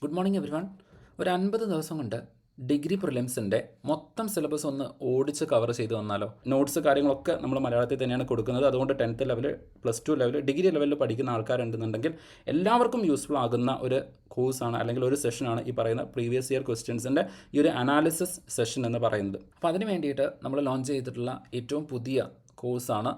Good morning everyone. ഒരു 50 ദിവസം കൊണ്ട് ഡിഗ്രി പ്രിലിംസിൻ്റെ മൊത്തം സിലബസ് ഒന്ന് ഓടിച്ച് കവർ ചെയ്ത് വന്നാലോ? നോട്ട്സ് കാര്യങ്ങളൊക്കെ നമ്മൾ മലയാളത്തിൽ തന്നെയാണ് കൊടുക്കുന്നത്. അതുകൊണ്ട് 10th ലെവൽ, +2 ലെവൽ, ഡിഗ്രി ലെവലിൽ പഠിക്കുന്ന ആൾക്കാരുണ്ടെന്നുണ്ടെങ്കിൽ എല്ലാവർക്കും യൂസ്ഫുൾ ആകുന്ന ഒരു കോഴ്സാണ് അല്ലെങ്കിൽ ഒരു സെഷനാണ് ഈ പറയുന്ന പ്രീവിയസ് ഇയർ ക്വസ്റ്റ്യൻസിൻ്റെ ഈ ഒരു അനാലിസിസ് സെഷൻ എന്ന് പറയുന്നത്. അപ്പോൾ അതിന് വേണ്ടിയിട്ട് നമ്മൾ ലോഞ്ച് ചെയ്തിട്ടുള്ള ഏറ്റവും പുതിയ കോഴ്സാണ്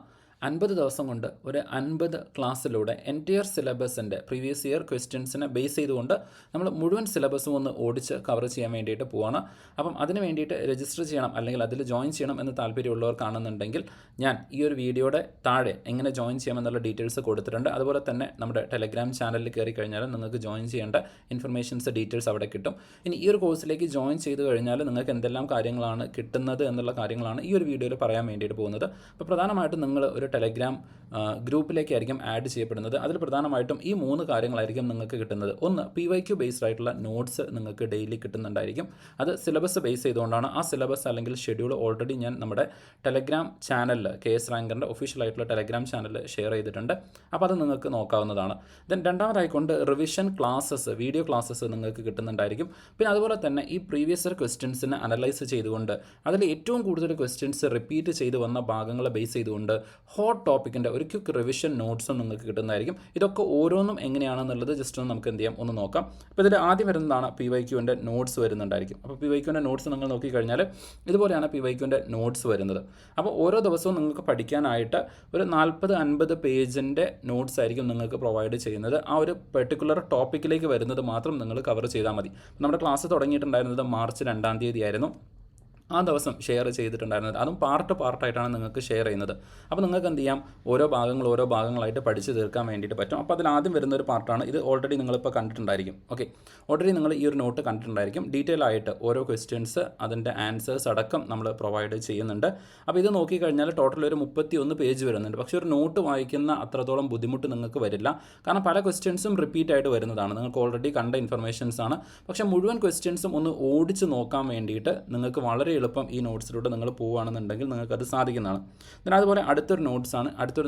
50 ദിവസം കൊണ്ട് ഒരു 50 ക്ലാസ്സിലൂടെ എൻറ്റയർ സിലബസിൻ്റെ പ്രീവിയസ് ഇയർ ക്വസ്റ്റ്യൻസിനെ ബേസ് ചെയ്തുകൊണ്ട് നമ്മൾ മുഴുവൻ സിലബസും ഒന്ന് ഓടിച്ച് കവർ ചെയ്യാൻ വേണ്ടിയിട്ട് പോവാണ്. അപ്പം അതിന് വേണ്ടിയിട്ട് രജിസ്റ്റർ ചെയ്യണം അല്ലെങ്കിൽ അതിൽ ജോയിൻ ചെയ്യണം എന്ന് താല്പര്യമുള്ളവർക്കാണെന്നുണ്ടെങ്കിൽ ഞാൻ ഈ ഒരു വീഡിയോയുടെ താഴെ എങ്ങനെ ജോയിൻ ചെയ്യാമെന്നുള്ള ഡീറ്റെയിൽസ് കൊടുത്തിട്ടുണ്ട്. അതുപോലെ തന്നെ നമ്മുടെ ടെലഗ്രാം ചാനലിൽ കയറി കഴിഞ്ഞാൽ നിങ്ങൾക്ക് ജോയിൻ ചെയ്യേണ്ട ഇൻഫർമേഷൻസ് ഡീറ്റെയിൽസ് അവിടെ കിട്ടും. ഇനി ഈ ഒരു കോഴ്സിലേക്ക് ജോയിൻ ചെയ്ത് കഴിഞ്ഞാൽ നിങ്ങൾക്ക് എന്തെല്ലാം കാര്യങ്ങളാണ് കിട്ടുന്നത് എന്നുള്ള കാര്യങ്ങളാണ് ഈ ഒരു വീഡിയോയിൽ പറയാൻ വേണ്ടിയിട്ട് പോകുന്നത്. അപ്പോൾ പ്രധാനമായിട്ടും നിങ്ങൾ ഒരു ടെലഗ്രാം ഗ്രൂപ്പിലേക്കായിരിക്കും ആഡ് ചെയ്യപ്പെടുന്നത്. അതിൽ പ്രധാനമായിട്ടും ഈ 3 കാര്യങ്ങളായിരിക്കും നിങ്ങൾക്ക് കിട്ടുന്നത്. ഒന്ന്, PYQ ബേസ്ഡ് ആയിട്ടുള്ള നോട്ട്സ് നിങ്ങൾക്ക് ഡെയിലി കിട്ടുന്നുണ്ടായിരിക്കും. അത് സിലബസ് ബേസ് ചെയ്തുകൊണ്ടാണ്. ആ സിലബസ് അല്ലെങ്കിൽ ഷെഡ്യൂൾ ഓൾറെഡി ഞാൻ നമ്മുടെ ടെലഗ്രാം ചാനലിൽ KS റാങ്കറിൻ്റെ ഒഫീഷ്യൽ ആയിട്ടുള്ള ടെലഗ്രാം ചാനലിൽ ഷെയർ ചെയ്തിട്ടുണ്ട്. അപ്പോൾ അത് നിങ്ങൾക്ക് നോക്കാവുന്നതാണ്. ദെൻ രണ്ടാമതായിക്കൊണ്ട് റിവിഷൻ ക്ലാസ്സസ്, വീഡിയോ ക്ലാസ്സസ് നിങ്ങൾക്ക് കിട്ടുന്നുണ്ടായിരിക്കും. പിന്നെ അതുപോലെ തന്നെ ഈ പ്രീവിയസ് ഇയർ ക്വസ്റ്റ്യൻസിനെ അനലൈസ് ചെയ്തുകൊണ്ട് അതിൽ ഏറ്റവും കൂടുതൽ ക്വസ്റ്റ്യൻസ് റിപ്പീറ്റ് ചെയ്ത് വന്ന ഭാഗങ്ങളെ ബേസ് ചെയ്തുകൊണ്ട് ഹോട്ട് ടോപ്പിക്കിൻ്റെ ഒരു ക്വിക്ക് റിവിഷൻ നോട്ട്സും നിങ്ങൾക്ക് കിട്ടുന്നതായിരിക്കും. ഇതൊക്കെ ഓരോന്നും എങ്ങനെയാണെന്നുള്ളത് ജസ്റ്റ് ഒന്ന് നമുക്ക് എന്ത് ചെയ്യാം ഒന്ന് നോക്കാം. അപ്പോൾ ഇതിൽ ആദ്യം വരുന്നതാണ് PYQൻ്റെ നോട്ട്സ് വരുന്നുണ്ടായിരിക്കും. അപ്പോൾ PYQൻ്റെ നോട്ട്സ് നിങ്ങൾ നോക്കിക്കഴിഞ്ഞാൽ ഇതുപോലെയാണ് PYQൻ്റെ നോട്ട്സ് വരുന്നത്. അപ്പോൾ ഓരോ ദിവസവും നിങ്ങൾക്ക് പഠിക്കാനായിട്ട് ഒരു 40-50 പേജിൻ്റെ നോട്ട്സ് ആയിരിക്കും നിങ്ങൾക്ക് പ്രൊവൈഡ് ചെയ്യുന്നത്. ആ ഒരു പെർട്ടിക്കുലർ ടോപ്പിക്കിലേക്ക് വരുന്നത് മാത്രം നിങ്ങൾ കവർ ചെയ്താൽ മതി. നമ്മുടെ ക്ലാസ് തുടങ്ങിയിട്ടുണ്ടായിരുന്നത് മാർച്ച് 2-ാം തീയതി ആയിരുന്നു. ആ ദിവസം ഷെയർ ചെയ്തിട്ടുണ്ടായിരുന്നത് അതും പാർട്ടായിട്ടാണ് നിങ്ങൾക്ക് ഷെയർ ചെയ്യുന്നത്. അപ്പോൾ നിങ്ങൾക്ക് എന്ത് ചെയ്യാം, ഓരോ ഭാഗങ്ങളായിട്ട് പഠിച്ച് തീർക്കാൻ വേണ്ടിയിട്ട് പറ്റും. അപ്പോൾ അതിൽ ആദ്യം വരുന്ന ഒരു പാർട്ടാണ് ഇത്. ഓൾറെഡി നിങ്ങളിപ്പോൾ കണ്ടിട്ടുണ്ടായിരിക്കും. ഓക്കെ, ഓൾറെഡി നിങ്ങൾ ഈ ഒരു നോട്ട് കണ്ടിട്ടുണ്ടായിരിക്കും. ഡീറ്റെയിൽ ആയിട്ട് ഓരോ ക്വസ്റ്റ്യൻസ് അതിൻ്റെ ആൻസേഴ്സ് അടക്കം നമ്മൾ പ്രൊവൈഡ് ചെയ്യുന്നുണ്ട്. അപ്പോൾ ഇത് നോക്കിക്കഴിഞ്ഞാൽ ടോട്ടൽ ഒരു 31 പേജ് വരുന്നുണ്ട്. പക്ഷേ ഒരു നോട്ട് വായിക്കുന്ന അത്രത്തോളം ബുദ്ധിമുട്ട് നിങ്ങൾക്ക് വരില്ല. കാരണം പല ക്വസ്റ്റ്യൻസും റിപ്പീറ്റ് ആയിട്ട് വരുന്നതാണ്. നിങ്ങൾക്ക് ഓൾറെഡി കണ്ട ഇൻഫർമേഷൻസ് ആണ്. പക്ഷേ മുഴുവൻ ക്വസ്റ്റ്യൻസും ഒന്ന് ഓടിച്ച് നോക്കാൻ വേണ്ടിയിട്ട് നിങ്ങൾക്ക് വളരെ എളുപ്പം ഈ നോട്ട്സിലൂടെ നിങ്ങൾ പോവുകയാണെന്നുണ്ടെങ്കിൽ നിങ്ങൾക്കത് സാധിക്കുന്നതാണ്. പിന്നെ അതുപോലെ അടുത്തൊരു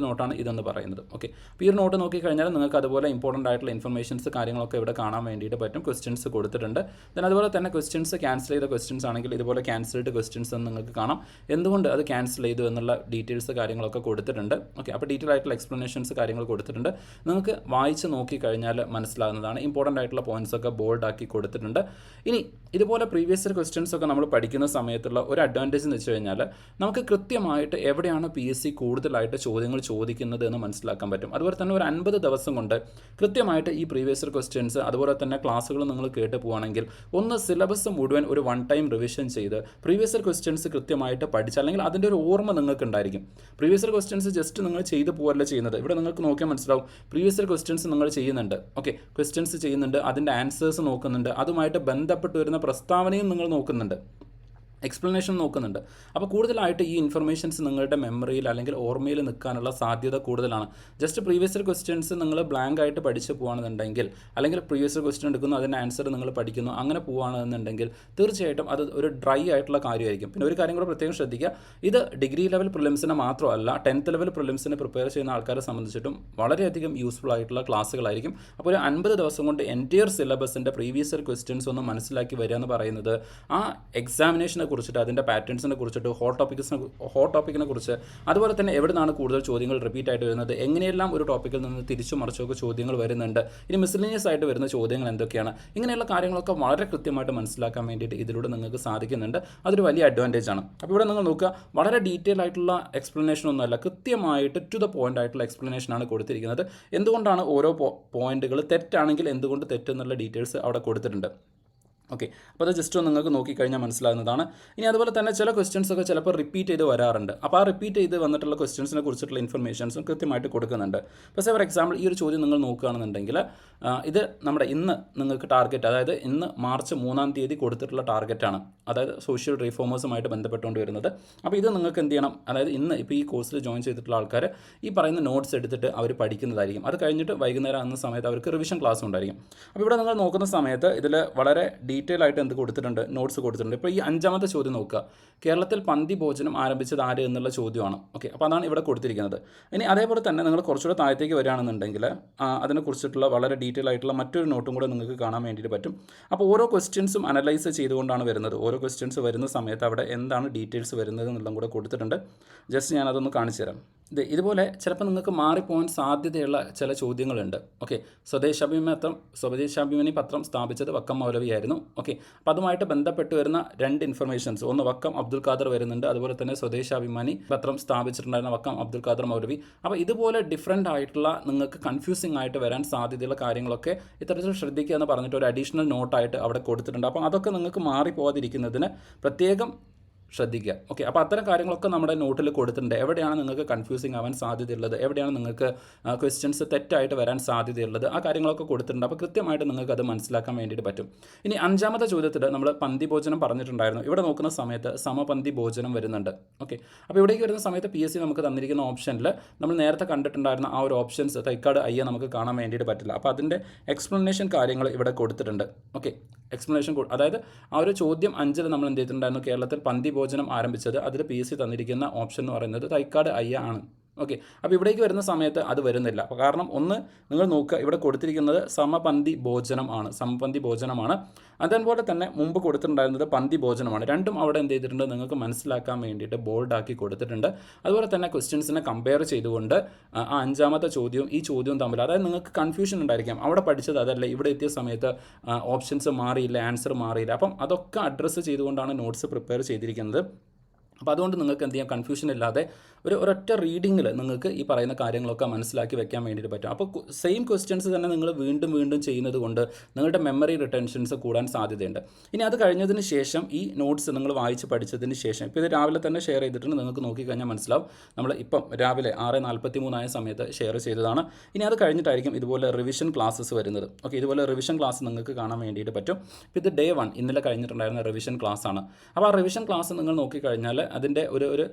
നോട്ടാണ് ഇതെന്ന് പറയുന്നത്. ഓക്കെ, അപ്പോൾ ഈ ഒരു നോട്ട് നോക്കിക്കഴിഞ്ഞാൽ നിങ്ങൾക്ക് അതുപോലെ ഇമ്പോർട്ടൻ്റ് ആയിട്ടുള്ള ഇൻഫർമേഷൻസ് കാര്യങ്ങളൊക്കെ ഇവിടെ കാണാൻ വേണ്ടിയിട്ട് പറ്റും. ക്വസ്റ്റ്യൻസ് കൊടുത്തിട്ടുണ്ട്. then അതുപോലെ തന്നെ ക്വസ്റ്റ്യൻസ് ക്യാൻസൽ ചെയ്ത ക്വസ്റ്റ്യൻസ് ആണെങ്കിൽ ഇതുപോലെ ക്യാൻസൽഡ് ക്വസ്റ്റ്യൻസ് എന്ന് നിങ്ങൾക്ക് കാണാം. എന്തുകൊണ്ട് അത് ക്യാൻസൽ ചെയ്തു എന്നുള്ള ഡീറ്റെയിൽസ് കാര്യങ്ങളൊക്കെ കൊടുത്തിട്ടുണ്ട്. ഓക്കെ, അപ്പോൾ ഡീറ്റെയിൽ ആയിട്ടുള്ള എക്സ്പ്ലനേഷൻസ് കാര്യങ്ങൾ കൊടുത്തിട്ടുണ്ട്. നിങ്ങൾക്ക് വായിച്ച് നോക്കിക്കഴിഞ്ഞാൽ മനസ്സിലാകുന്നതാണ്. ഇമ്പോർട്ടൻ്റ് ആയിട്ടുള്ള പോയിന്റ്സ് ഒക്കെ ബോൾഡ് ആക്കി കൊടുത്തിട്ടുണ്ട്. ഇനി ഇതുപോലെ പ്രീവിയസ് ഇയർ ക്വസ്റ്റ്യൻസ് ഒക്കെ നമ്മൾ പഠിക്കുന്ന സമയത്തുള്ള ഒരു അഡ്വാൻറ്റേജ് എന്ന് വെച്ച് കഴിഞ്ഞാൽ നമുക്ക് കൃത്യമായിട്ട് എവിടെയാണ് PSC കൂടുതലായിട്ട് ചോദ്യങ്ങൾ ചോദിക്കുന്നത് എന്ന് മനസ്സിലാക്കാൻ പറ്റും. അതുപോലെ തന്നെ ഒരു 50 ദിവസം കൊണ്ട് കൃത്യമായിട്ട് ഈ പ്രീവിയസ് ഇയർ ക്വസ്റ്റ്യൻസ് അതുപോലെ തന്നെ ക്ലാസ്സുകൾ നിങ്ങൾ കേട്ട് പോവുകയാണെങ്കിൽ ഒന്ന് സിലബസ് മുഴുവൻ ഒരു 1 ടൈം റിവിഷൻ ചെയ്ത് പ്രീവിയസ് ഇയർ ക്വസ്റ്റ്യൻസ് കൃത്യമായിട്ട് പഠിച്ച് അല്ലെങ്കിൽ അതിൻ്റെ ഒരു ഓർമ്മ നിങ്ങൾക്ക് ഉണ്ടായിരിക്കും. പ്രീവിയസ് ഇയർ ക്വസ്റ്റ്യൻസ് ജസ്റ്റ് നിങ്ങൾ ചെയ്ത് പോകല്ല ചെയ്യുന്നത്. ഇവിടെ നിങ്ങൾക്ക് നോക്കിയാൽ മനസ്സിലാവും പ്രീവിയസ് ഇയർ ക്വസ്റ്റ്യൻസ് നിങ്ങൾ ചെയ്യുന്നുണ്ട്. ഓക്കെ, ക്വസ്റ്റ്യൻസ് ചെയ്യുന്നുണ്ട്, അതിൻ്റെ ആൻസേഴ്സ് നോക്കുന്നുണ്ട്, അതുമായിട്ട് ബന്ധപ്പെട്ട് വരുന്ന പ്രസ്താവനയും നിങ്ങൾ നോക്കുന്നുണ്ട്, എക്സ്പ്ലനേഷൻ നോക്കുന്നുണ്ട്. അപ്പോൾ കൂടുതലായിട്ട് ഈ ഇൻഫർമേഷൻസ് നിങ്ങളുടെ മെമ്മറിയിൽ അല്ലെങ്കിൽ ഓർമ്മയിൽ നിൽക്കാനുള്ള സാധ്യത കൂടുതലാണ്. ജസ്റ്റ് പ്രീവിയസ് ഇയർ ക്വസ്റ്റ്യൻസ് നിങ്ങൾ ബ്ലാങ്ക് ആയിട്ട് പഠിച്ച് പോകുകയാണെന്നുണ്ടെങ്കിൽ അല്ലെങ്കിൽ പ്രീവിയസ് ഇയർ ക്വസ്റ്റ്യൻ എടുക്കുന്നു അതിൻ്റെ ആൻസർ നിങ്ങൾ പഠിക്കുന്നു അങ്ങനെ പോവുകയാണെന്നുണ്ടെങ്കിൽ തീർച്ചയായിട്ടും അത് ഒരു ഡ്രൈ ആയിട്ടുള്ള കാര്യമായിരിക്കും. പിന്നെ ഒരു കാര്യം കൂടെ പ്രത്യേകം ശ്രദ്ധിക്കുക, ഇത് ഡിഗ്രി ലെവൽ പ്രിലിംസിന് മാത്രമല്ല 10th ലെവൽ പ്രിലിംസിന് പ്രിപ്പയർ ചെയ്യുന്ന ആൾക്കാരെ സംബന്ധിച്ചിട്ടും വളരെയധികം യൂസ്ഫുൾ ആയിട്ടുള്ള ക്ലാസ്സുകളായിരിക്കും. അപ്പോൾ ഒരു 50 ദിവസം കൊണ്ട് എൻറ്റയർ സിലബസിൻ്റെ പ്രീവിയസ് ഇയർ ക്വസ്റ്റ്യൻസ് ഒന്ന് മനസ്സിലാക്കി വരിക എന്ന് പറയുന്നത് ആ എക്സാമിനേഷനെ കുറിച്ചിട്ട് അതിൻ്റെ പാറ്റേൺസിനെ കുറിച്ചിട്ട് ഹോട്ട് ടോപ്പിക്കിനെ കുറിച്ച് അതുപോലെ തന്നെ എവിടെ നിന്നാണ് കൂടുതൽ ചോദ്യങ്ങൾ റിപ്പീറ്റ് ആയിട്ട് വരുന്നത്, എങ്ങനെയെല്ലാം ഒരു ടോപ്പിക്കിൽ നിന്ന് തിരിച്ചു മറിച്ചൊക്കെ ചോദ്യങ്ങൾ വരുന്നുണ്ട്, ഇനി മിസ്ലിനിയസ് ആയിട്ട് വരുന്ന ചോദ്യങ്ങൾ എന്തൊക്കെയാണ്, ഇങ്ങനെയുള്ള കാര്യങ്ങളൊക്കെ വളരെ കൃത്യമായിട്ട് മനസ്സിലാക്കാൻ വേണ്ടിയിട്ട് ഇതിലൂടെ നിങ്ങൾക്ക് സാധിക്കുന്നുണ്ട്. അതൊരു വലിയ അഡ്വാൻറ്റേജ് ആണ്. അപ്പോൾ ഇവിടെ നിങ്ങൾ നോക്കുക, വളരെ ഡീറ്റെയിൽ ആയിട്ടുള്ള എക്സ്പ്ലനേഷൻ ഒന്നുമല്ല, കൃത്യമായിട്ട് ടു ദ പോയിൻ്റ് ആയിട്ടുള്ള എക്സ്പ്ലനേഷനാണ് കൊടുത്തിരിക്കുന്നത്. എന്തുകൊണ്ടാണ് ഓരോ പോയിന്റുകൾ തെറ്റാണെങ്കിൽ എന്തുകൊണ്ട് തെറ്റെന്നുള്ള ഡീറ്റെയിൽസ് അവിടെ കൊടുത്തിട്ടുണ്ട്. ഓക്കെ, അപ്പോൾ അത് ജസ്റ്റ് ഒന്ന് നിങ്ങൾക്ക് നോക്കിക്കഴിഞ്ഞാൽ മനസ്സിലാകുന്നതാണ്. ഇനി അതുപോലെ തന്നെ ചില ക്വസ്റ്റ്യൻസ് ഒക്കെ ചിലപ്പോൾ റിപ്പീറ്റ് ചെയ്ത് വരാറുണ്ട്. അപ്പോൾ ആ റിപ്പീറ്റ് ചെയ്ത് വന്നിട്ടുള്ള ക്വസ്റ്റ്യൻസിനെ കുറിച്ചിട്ടുള്ള ഇൻഫർമേഷൻസും കൃത്യമായിട്ട് കൊടുക്കുന്നുണ്ട്. ഇപ്പോൾ ഫോർ എക്സാമ്പിൾ ഈ ഒരു ചോദ്യം നിങ്ങൾ നോക്കുകയാണെന്നുണ്ടെങ്കിൽ ഇത് നമ്മുടെ ഇന്ന് നിങ്ങൾക്ക് ടാർഗറ്റ്, അതായത് ഇന്ന് മാർച്ച് 3-ാം തീയതി കൊടുത്തിട്ടുള്ള ടാർഗറ്റാണ്, അതായത് സോഷ്യൽ റീഫോമേഴ്സുമായിട്ട് ബന്ധപ്പെട്ടുകൊണ്ട് വരുന്നത്. അപ്പോൾ ഇത് നിങ്ങൾക്ക് എന്ത് ചെയ്യണം, അതായത് ഇന്ന് ഇപ്പോൾ ഈ കോഴ്സിൽ ജോയിൻ ചെയ്തിട്ടുള്ള ആൾക്കാർ ഈ പറയുന്ന നോട്ട്സ് എടുത്തിട്ട് അവർ പഠിക്കുന്നതായിരിക്കും. അത് കഴിഞ്ഞിട്ട് വൈകുന്നേരം ആകുന്ന സമയത്ത് അവർക്ക് റിവിഷൻ ക്ലാസ് ഉണ്ടായിരിക്കും. അപ്പോൾ ഇവിടെ നിങ്ങൾ നോക്കുന്ന സമയത്ത് ഇതിൽ വളരെ ഡീറ്റെയിൽ ആയിട്ട് എന്ത് കൊടുത്തിട്ടുണ്ട്, നോട്ട്സ് കൊടുത്തിട്ടുണ്ട്. ഇപ്പോൾ ഈ 5ാമത്തെ ചോദ്യം നോക്കുക, കേരളത്തിൽ പന്തി ഭോജനം ആരംഭിച്ചത് ആര് എന്നുള്ള ചോദ്യമാണ്. ഓക്കെ, അപ്പോൾ അതാണ് ഇവിടെ കൊടുത്തിരിക്കുന്നത്. ഇനി അതേപോലെ തന്നെ നിങ്ങൾ കുറച്ചുകൂടെ താഴത്തേക്ക് വരികയാണെന്നുണ്ടെങ്കിൽ അതിനെക്കുറിച്ചിട്ടുള്ള വളരെ ഡീറ്റെയിൽ ആയിട്ടുള്ള മറ്റൊരു നോട്ടും കൂടെ നിങ്ങൾക്ക് കാണാൻ വേണ്ടിയിട്ട് പറ്റും. അപ്പോൾ ഓരോ ക്വസ്റ്റ്യൻസും അനലൈസ് ചെയ്തുകൊണ്ടാണ് വരുന്നത്. ഓരോ ക്വസ്റ്റ്യൻസ് വരുന്ന സമയത്ത് അവിടെ എന്താണ് ഡീറ്റെയിൽസ് വരുന്നത് എന്നുള്ളതും കൂടെ കൊടുത്തിട്ടുണ്ട്. ജസ്റ്റ് ഞാനതൊന്ന് കാണിച്ചു തരാം. ഇതുപോലെ ചിലപ്പോൾ നിങ്ങൾക്ക് മാറിപ്പോകാൻ സാധ്യതയുള്ള ചില ചോദ്യങ്ങളുണ്ട്. ഓക്കെ, സ്വദേശാഭിമാനി പത്രം സ്ഥാപിച്ചത് വക്കം മൗലവിയായിരുന്നു. ഓക്കെ, അപ്പോൾ അതുമായിട്ട് ബന്ധപ്പെട്ട് വരുന്ന 2 ഇൻഫർമേഷൻസ്, ഒന്ന് വക്കം അബ്ദുൽ ഖാദർ വരുന്നുണ്ട്, അതുപോലെ തന്നെ സ്വദേശാഭിമാനി പത്രം സ്ഥാപിച്ചിട്ടുണ്ടായിരുന്ന വക്കം അബ്ദുൽ ഖാദർ മൗലവി. അപ്പോൾ ഇതുപോലെ ഡിഫറൻ്റ് ആയിട്ടുള്ള നിങ്ങൾക്ക് കൺഫ്യൂസിംഗ് ആയിട്ട് വരാൻ സാധ്യതയുള്ള കാര്യങ്ങളൊക്കെ ഇത്തരത്തിൽ ശ്രദ്ധിക്കുക എന്ന് പറഞ്ഞിട്ട് ഒരു അഡീഷണൽ നോട്ടായിട്ട് അവിടെ കൊടുത്തിട്ടുണ്ട്. അപ്പോൾ അതൊക്കെ നിങ്ങൾക്ക് മാറിപ്പോകാതിരിക്കുന്നതിന് പ്രത്യേകം ശ്രദ്ധിക്കുക. ഓക്കെ, അപ്പോൾ അത്തരം കാര്യങ്ങളൊക്കെ നമ്മുടെ നോട്ടിൽ കൊടുത്തിട്ടുണ്ട്. എവിടെയാണ് നിങ്ങൾക്ക് കൺഫ്യൂസിങ് ആവാൻ സാധ്യതയുള്ളത്, എവിടെയാണ് നിങ്ങൾക്ക് ക്വസ്റ്റ്യൻസ് തെറ്റായിട്ട് വരാൻ സാധ്യതയുള്ളത്, ആ കാര്യങ്ങളൊക്കെ കൊടുത്തിട്ടുണ്ട്. അപ്പോൾ കൃത്യമായിട്ട് നിങ്ങൾക്ക് അത് മനസ്സിലാക്കാൻ വേണ്ടിയിട്ട് പറ്റും. ഇനി 5ാമത്തെ ചോദ്യത്തിൽ നമ്മൾ പന്തി ഭോജനം പറഞ്ഞിട്ടുണ്ടായിരുന്നു. ഇവിടെ നോക്കുന്ന സമയത്ത് സമപന്തി ഭോജനം വരുന്നുണ്ട്. ഓക്കെ, അപ്പോൾ ഇവിടേക്ക് വരുന്ന സമയത്ത് PSC നമുക്ക് തന്നിരിക്കുന്ന ഓപ്ഷനിൽ നമ്മൾ നേരത്തെ കണ്ടിട്ടുണ്ടായിരുന്ന ആ ഒരു ഓപ്ഷൻസ് തൈക്കാട് അയ്യ നമുക്ക് കാണാൻ വേണ്ടിയിട്ട് പറ്റില്ല. അപ്പോൾ അതിൻ്റെ എക്സ്പ്ലനേഷൻ കാര്യങ്ങൾ ഇവിടെ കൊടുത്തിട്ടുണ്ട്. ഓക്കെ, എക്സ്പ്ലനേഷൻ അതായത് ആ ഒരു ചോദ്യം 5ൽ നമ്മൾ എന്ത് ചെയ്തിട്ടുണ്ടായിരുന്നു, കേരളത്തിൽ പന്തി ഭോജനം ആരംഭിച്ചത്, അതിൽ PSC തന്നിരിക്കുന്ന ഓപ്ഷൻ എന്ന് പറയുന്നത് തൈക്കാട് അയ്യ ആണ്. ഓക്കെ, അപ്പോൾ ഇവിടേക്ക് വരുന്ന സമയത്ത് അത് വരുന്നില്ല. അപ്പോൾ കാരണം ഒന്ന് നിങ്ങൾ നോക്കുക, ഇവിടെ കൊടുത്തിരിക്കുന്നത് സമപന്തി ഭോജനമാണ്. അതേപോലെ തന്നെ മുമ്പ് കൊടുത്തിട്ടുണ്ടായിരുന്നത് പന്തി ഭോജനമാണ്. രണ്ടും അവിടെ എന്ത് ചെയ്തിട്ടുണ്ട്, നിങ്ങൾക്ക് മനസ്സിലാക്കാൻ വേണ്ടിയിട്ട് ബോൾഡാക്കി കൊടുത്തിട്ടുണ്ട്. അതുപോലെ തന്നെ ക്വസ്റ്റ്യൻസിനെ കമ്പയർ ചെയ്തുകൊണ്ട് ആ 5ാമത്തെ ചോദ്യവും ഈ ചോദ്യവും തമ്മിൽ, അതായത് നിങ്ങൾക്ക് കൺഫ്യൂഷൻ ഉണ്ടായിരിക്കാം, അവിടെ പഠിച്ചത് അതല്ല, ഇവിടെ എത്തിയ സമയത്ത് ഓപ്ഷൻസ് മാറിയില്ല, ആൻസർ മാറിയില്ല. അപ്പം അതൊക്കെ അഡ്രസ്സ് ചെയ്തുകൊണ്ടാണ് നോട്ട്സ് പ്രിപ്പയർ ചെയ്തിരിക്കുന്നത്. അപ്പോൾ അതുകൊണ്ട് നിങ്ങൾക്ക് എന്ത് ചെയ്യാം, കൺഫ്യൂഷൻ ഇല്ലാതെ ഒരൊറ്റ റീഡിങ്ങിൽ നിങ്ങൾക്ക് ഈ പറയുന്ന കാര്യങ്ങളൊക്കെ മനസ്സിലാക്കി വെക്കാൻ വേണ്ടിയിട്ട് പറ്റും. അപ്പോൾ സെയിം ക്വസ്റ്റ്യൻസ് തന്നെ നിങ്ങൾ വീണ്ടും വീണ്ടും ചെയ്യുന്നത് കൊണ്ട് നിങ്ങളുടെ മെമ്മറി റിട്ടൻഷൻസ് കൂടാൻ സാധ്യതയുണ്ട്. ഇനി അത് കഴിഞ്ഞതിന് ശേഷം ഈ നോട്ട്സ് നിങ്ങൾ വായിച്ച് പഠിച്ചതിന് ശേഷം, ഇപ്പോൾ ഇത് രാവിലെ തന്നെ ഷെയർ ചെയ്തിട്ടുണ്ട്, നിങ്ങൾക്ക് നോക്കിക്കഴിഞ്ഞാൽ മനസ്സിലാവും. നമ്മൾ ഇപ്പം രാവിലെ 6:43 ആയ സമയത്ത് ഷെയർ ചെയ്തതാണ്. ഇനി അത് കഴിഞ്ഞിട്ടായിരിക്കും ഇതുപോലെ റിവിഷൻ ക്ലാസ്സസ് വരുന്നത്. ഓക്കെ, ഇതുപോലെ റിവിഷൻ ക്ലാസ് നിങ്ങൾക്ക് കാണാൻ വേണ്ടിയിട്ട് പറ്റും. ഇപ്പോൾ ഇത് Day 1 ഇന്നലെ കഴിഞ്ഞിട്ടുണ്ടായിരുന്ന റിവിഷൻ ക്ലാസ് ആണ്. അപ്പോൾ ആ റിവിഷൻ ക്ലാസ് നിങ്ങൾ നോക്കിക്കഴിഞ്ഞാൽ അതിൻ്റെ ഒരു